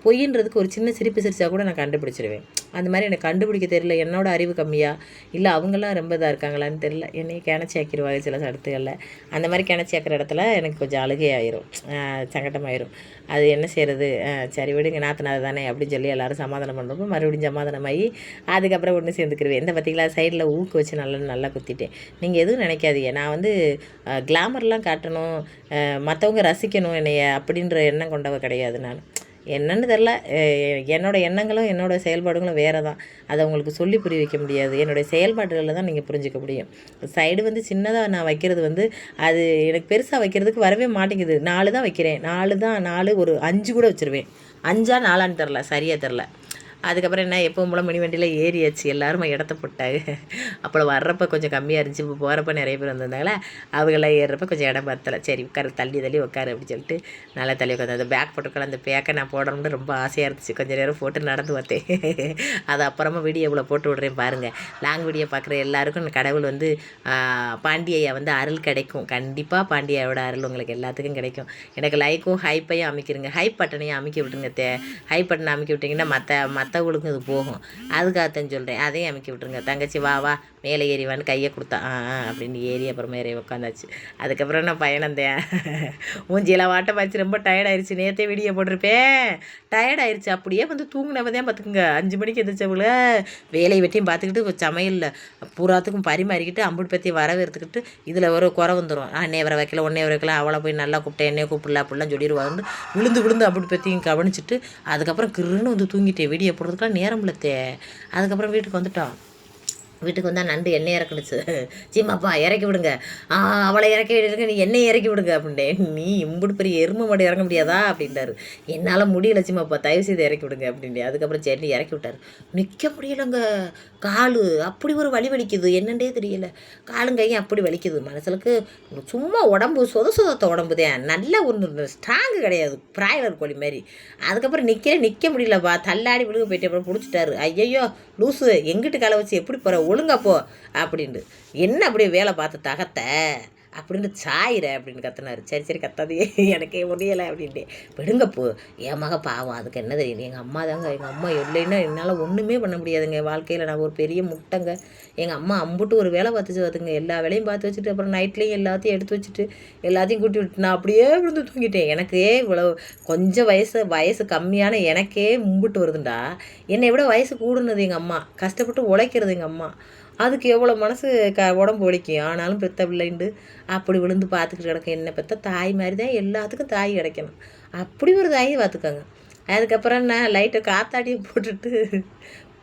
பொய்ன்றதுக்கு ஒரு சின்ன சிரிப்பு சிரிச்சா கூட நான் கண்டுபிடிச்சிருவேன். அந்த மாதிரி எனக்கு கண்டுபிடிக்க தெரியல. என்னோட அறிவு கம்மியா இல்லை அவங்களாம் ரொம்ப இதாக இருக்காங்களான்னு தெரியல. என்னையே கிணச்சி ஆக்கிடுவாங்க சில இடத்துகளில். அந்த மாதிரி கிணச்சி ஆக்கிற இடத்துல எனக்கு கொஞ்சம் அழுகையாயிரும், சங்கடமாயிரும். அது என்ன செய்கிறது, சரி விடுங்க நாத்தனார் தானே அப்படின்னு சொல்லி எல்லோரும் சமாதானம் பண்ணுறப்போ மறுபடியும் சமாதானமாகி அதுக்கப்புறம் ஒன்று சேர்ந்துக்கிடுவேன். இந்த பார்த்திங்களா சைடில் ஊக்கு வச்சு நல்லா குத்திட்டேன். நீங்கள் எதுவும் நினைக்காதீங்க, நான் வந்து கிளாமர்லாம் காட்டணும், மற்றவங்க ரசிக்கணும் என்னைய அப்படின்ற எண்ணம் கொண்டவ கிடையாது. நான் என்னன்னு தெரில, என்னோடய எண்ணங்களும் என்னோடய செயல்பாடுகளும் வேறு தான். அதை உங்களுக்கு சொல்லி புரிய வைக்க முடியாது. என்னுடைய செயல்பாடுகளில் தான் நீங்கள் புரிஞ்சிக்க முடியும். சைடு வந்து சின்னதாக நான் வைக்கிறது வந்து அது எனக்கு பெருசாக வைக்கிறதுக்கு வரவே மாட்டேங்குது. 4 தான் வைக்கிறேன். 4 ஒரு 5 கூட வச்சுருவேன். 5ஆ 4ஆன்னு தெரில, சரியாக தெரில. அதுக்கப்புறம் என்ன எப்பவும் போல் மினி வண்டியில் ஏறியாச்சு, எல்லாரும் இடத்த போட்டாங்க. அப்புறம் வர்றப்போ கொஞ்சம் கம்மியாக இருந்துச்சு, இப்போ போகிறப்ப நிறைய பேர் வந்திருந்தாங்களே, அவங்களாம் ஏறுறப்ப கொஞ்சம் இடம் பத்தலை. சரி உட்காரு, தள்ளி தள்ளி உட்காரு அப்படின்னு சொல்லிட்டு நல்லா தள்ளி உட்காந்து அந்த பேக் போட்டுக்கலாம். அந்த பேக்கை நான் போடணும்னு ரொம்ப ஆசையாக இருந்துச்சு, கொஞ்சம் நேரம் போட்டு நடந்து பார்த்தேன். அது அப்புறமா வீடியோவில் போட்டு விட்றேன் பாருங்கள். லாங் வீடியோ பார்க்குற எல்லாருக்கும் கடவுள் வந்து பாண்டியா வந்து அருள் கிடைக்கும். கண்டிப்பாக பாண்டியாவோட அருள் உங்களுக்கு எல்லாத்துக்கும் கிடைக்கும். எனக்கு லைக்கும் ஹைப்பையும் அமைக்கிருங்க, ஹைப் பட்டனையும் அமைக்க விட்டுருங்க. ஹைப் பட்டனை அமைக்க விட்டிங்கன்னா மற்றவங்களுக்கும் இது போகும். அதுக்காகத்தான் சொல்கிறேன், அதையும் அமைக்க விட்டுருங்க. தங்கச்சி வா வா மேலே ஏறிவான்னு கையை கொடுத்தா அப்படின்னு ஏறி அப்புறம் மேலே உட்காந்தாச்சு. அதுக்கப்புறம் நான் பயணந்தேன். மூஞ்சியெல்லாம் வாட்ட பாய்ச்சி ரொம்ப டயர்டாயிருச்சு. நேற்றே வீடியோ போட்டிருப்பேன், டயர்டாயிருச்சு. அப்படியே வந்து தூங்கினவதான் பார்த்துக்குங்க. 5 மணிக்கு எந்திரிச்சவள வேலையை வெட்டியும் பார்த்துக்கிட்டு சமையலில் பூராத்துக்கும் பரிமாறிக்கிட்டு அம்புட்டு பற்றி வரவேற்றுக்கிட்டு இதில் ஒரு குறை வந்துடும். அன்னையை வர வைக்கல, ஒன்னே வர வைக்கல, அவளை போய் நல்லா கூப்பிட்டேன், என்னையே கூப்பிடல அப்படிலாம் சொல்லிடுவாங்க. விழுந்து அம்புட்டு பற்றியும் கவனிச்சிட்டு அதுக்கப்புறம் கிருன்னு வந்து தூங்கிட்டேன். வீடியோ போடுறதுக்குலாம் நேரம் இல்லத்தே. அதுக்கப்புறம் வீட்டுக்கு வந்துட்டோம். வீட்டுக்கு வந்தால் நண்டு எண்ணெய் இறக்குனுச்சு. சீமாப்பா இறக்கி விடுங்க, அவளை இறக்கி விடுங்க, நீ எண்ணெய் இறக்கி விடுங்க அப்படின்ட்டேன். நீ இம்புடு பெரிய எருமை மாடு இறங்க முடியாதா அப்படின்ட்டாரு. என்னால் முடியல சீமாப்பா, தயவு செய்து இறக்கி விடுங்க அப்படின்ட்டு. அதுக்கப்புறம் சரி இறக்கி விட்டார். நிற்க முடியலைங்க, காலு அப்படி ஒரு வலி வலிக்குது, என்னண்டே தெரியல. காலும் கையும் அப்படி வலிக்குது. மனசுக்கு சும்மா உடம்பு சொதத்த உடம்பு தான், நல்ல ஒன்று ஸ்ட்ராங்கு கிடையாது, பிராய்லர் கோழி மாதிரி. அதுக்கப்புறம் நிற்க முடியலப்பா, தள்ளாடி விழுக போயிட்டு அப்புறம் பிடிச்சிட்டாரு. ஐயையோ லூசு, எங்கிட்டு காலை வச்சு எப்படி போகிற, ஒழுங்கா போ அப்படின்ட்டு. என்ன அப்படியே வேலை பார்த்து தகத்த அப்படின்னு சாயிற அப்படின்னு கத்துனாரு. சரி கத்தாதே, எனக்கே முடியலை அப்படின்ட்டு. விடுங்க போ, என் மக பாவம், அதுக்கு என்ன தெரியும், எங்கள் அம்மா தாங்க. எங்கள் அம்மா இல்லைன்னா என்னால் ஒன்றுமே பண்ண முடியாதுங்க வாழ்க்கையில். நான் ஒரு பெரிய முட்டைங்க. எங்கள் அம்மா அம்புட்டு ஒரு வேலை பார்த்துச்சு பார்த்துங்க, எல்லா வேலையும் பார்த்து வச்சுட்டு அப்புறம் நைட்லேயும் எல்லாத்தையும் எடுத்து வச்சுட்டு எல்லாத்தையும் கூட்டி விட்டு நான் அப்படியே விழுந்து தூங்கிட்டேன். எனக்கே இவ்வளோ கொஞ்சம் வயசு கம்மியான எனக்கே மும்பிட்டு வருதுண்டா. என்னை விட வயசு கூடுனது எங்கள் அம்மா, கஷ்டப்பட்டு உழைக்கிறது எங்கள் அம்மா. அதுக்கு எவ்வளோ மனசு உடம்பு ஒழிக்கும். ஆனாலும் பெத்த பிள்ளைண்டு அப்படி விழுந்து பார்த்துக்கிட்டு கிடக்கும். என்ன பெற்ற தாய் மாதிரி தான் எல்லாத்துக்கும் தாய் கிடைக்கணும். அப்படி ஒரு தாயை பார்த்துக்கோங்க. அதுக்கப்புறம் நான் லைட்டை காத்தாடியை போட்டுட்டு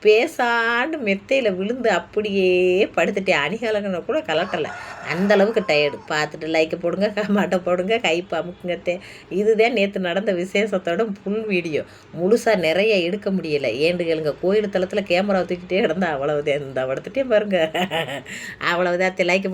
பேசாண்டு மெத்தையில் விழுந்து அப்படியே படுத்துட்டேன். அணிகலங்கனை கூட கலட்டலை, அந்தளவுக்கு டயர்டு. பார்த்துட்டு லைக்கை போடுங்க, கமெண்ட்டை போடுங்க, கைப்பு அமுக்குங்கத்தே. இதுதான் நேற்று நடந்த விசேஷத்தோட ஃபுல் வீடியோ. முழுசாக நிறைய எடுக்க முடியலை, ஏண்டு கேளுங்க. கோயில் தளத்தில் கேமரா தூக்கிட்டே கிடந்தா அவ்வளவுதான். இந்த படுத்துட்டே பாருங்க, அவ்வளவுதான். லைக்கை போடு.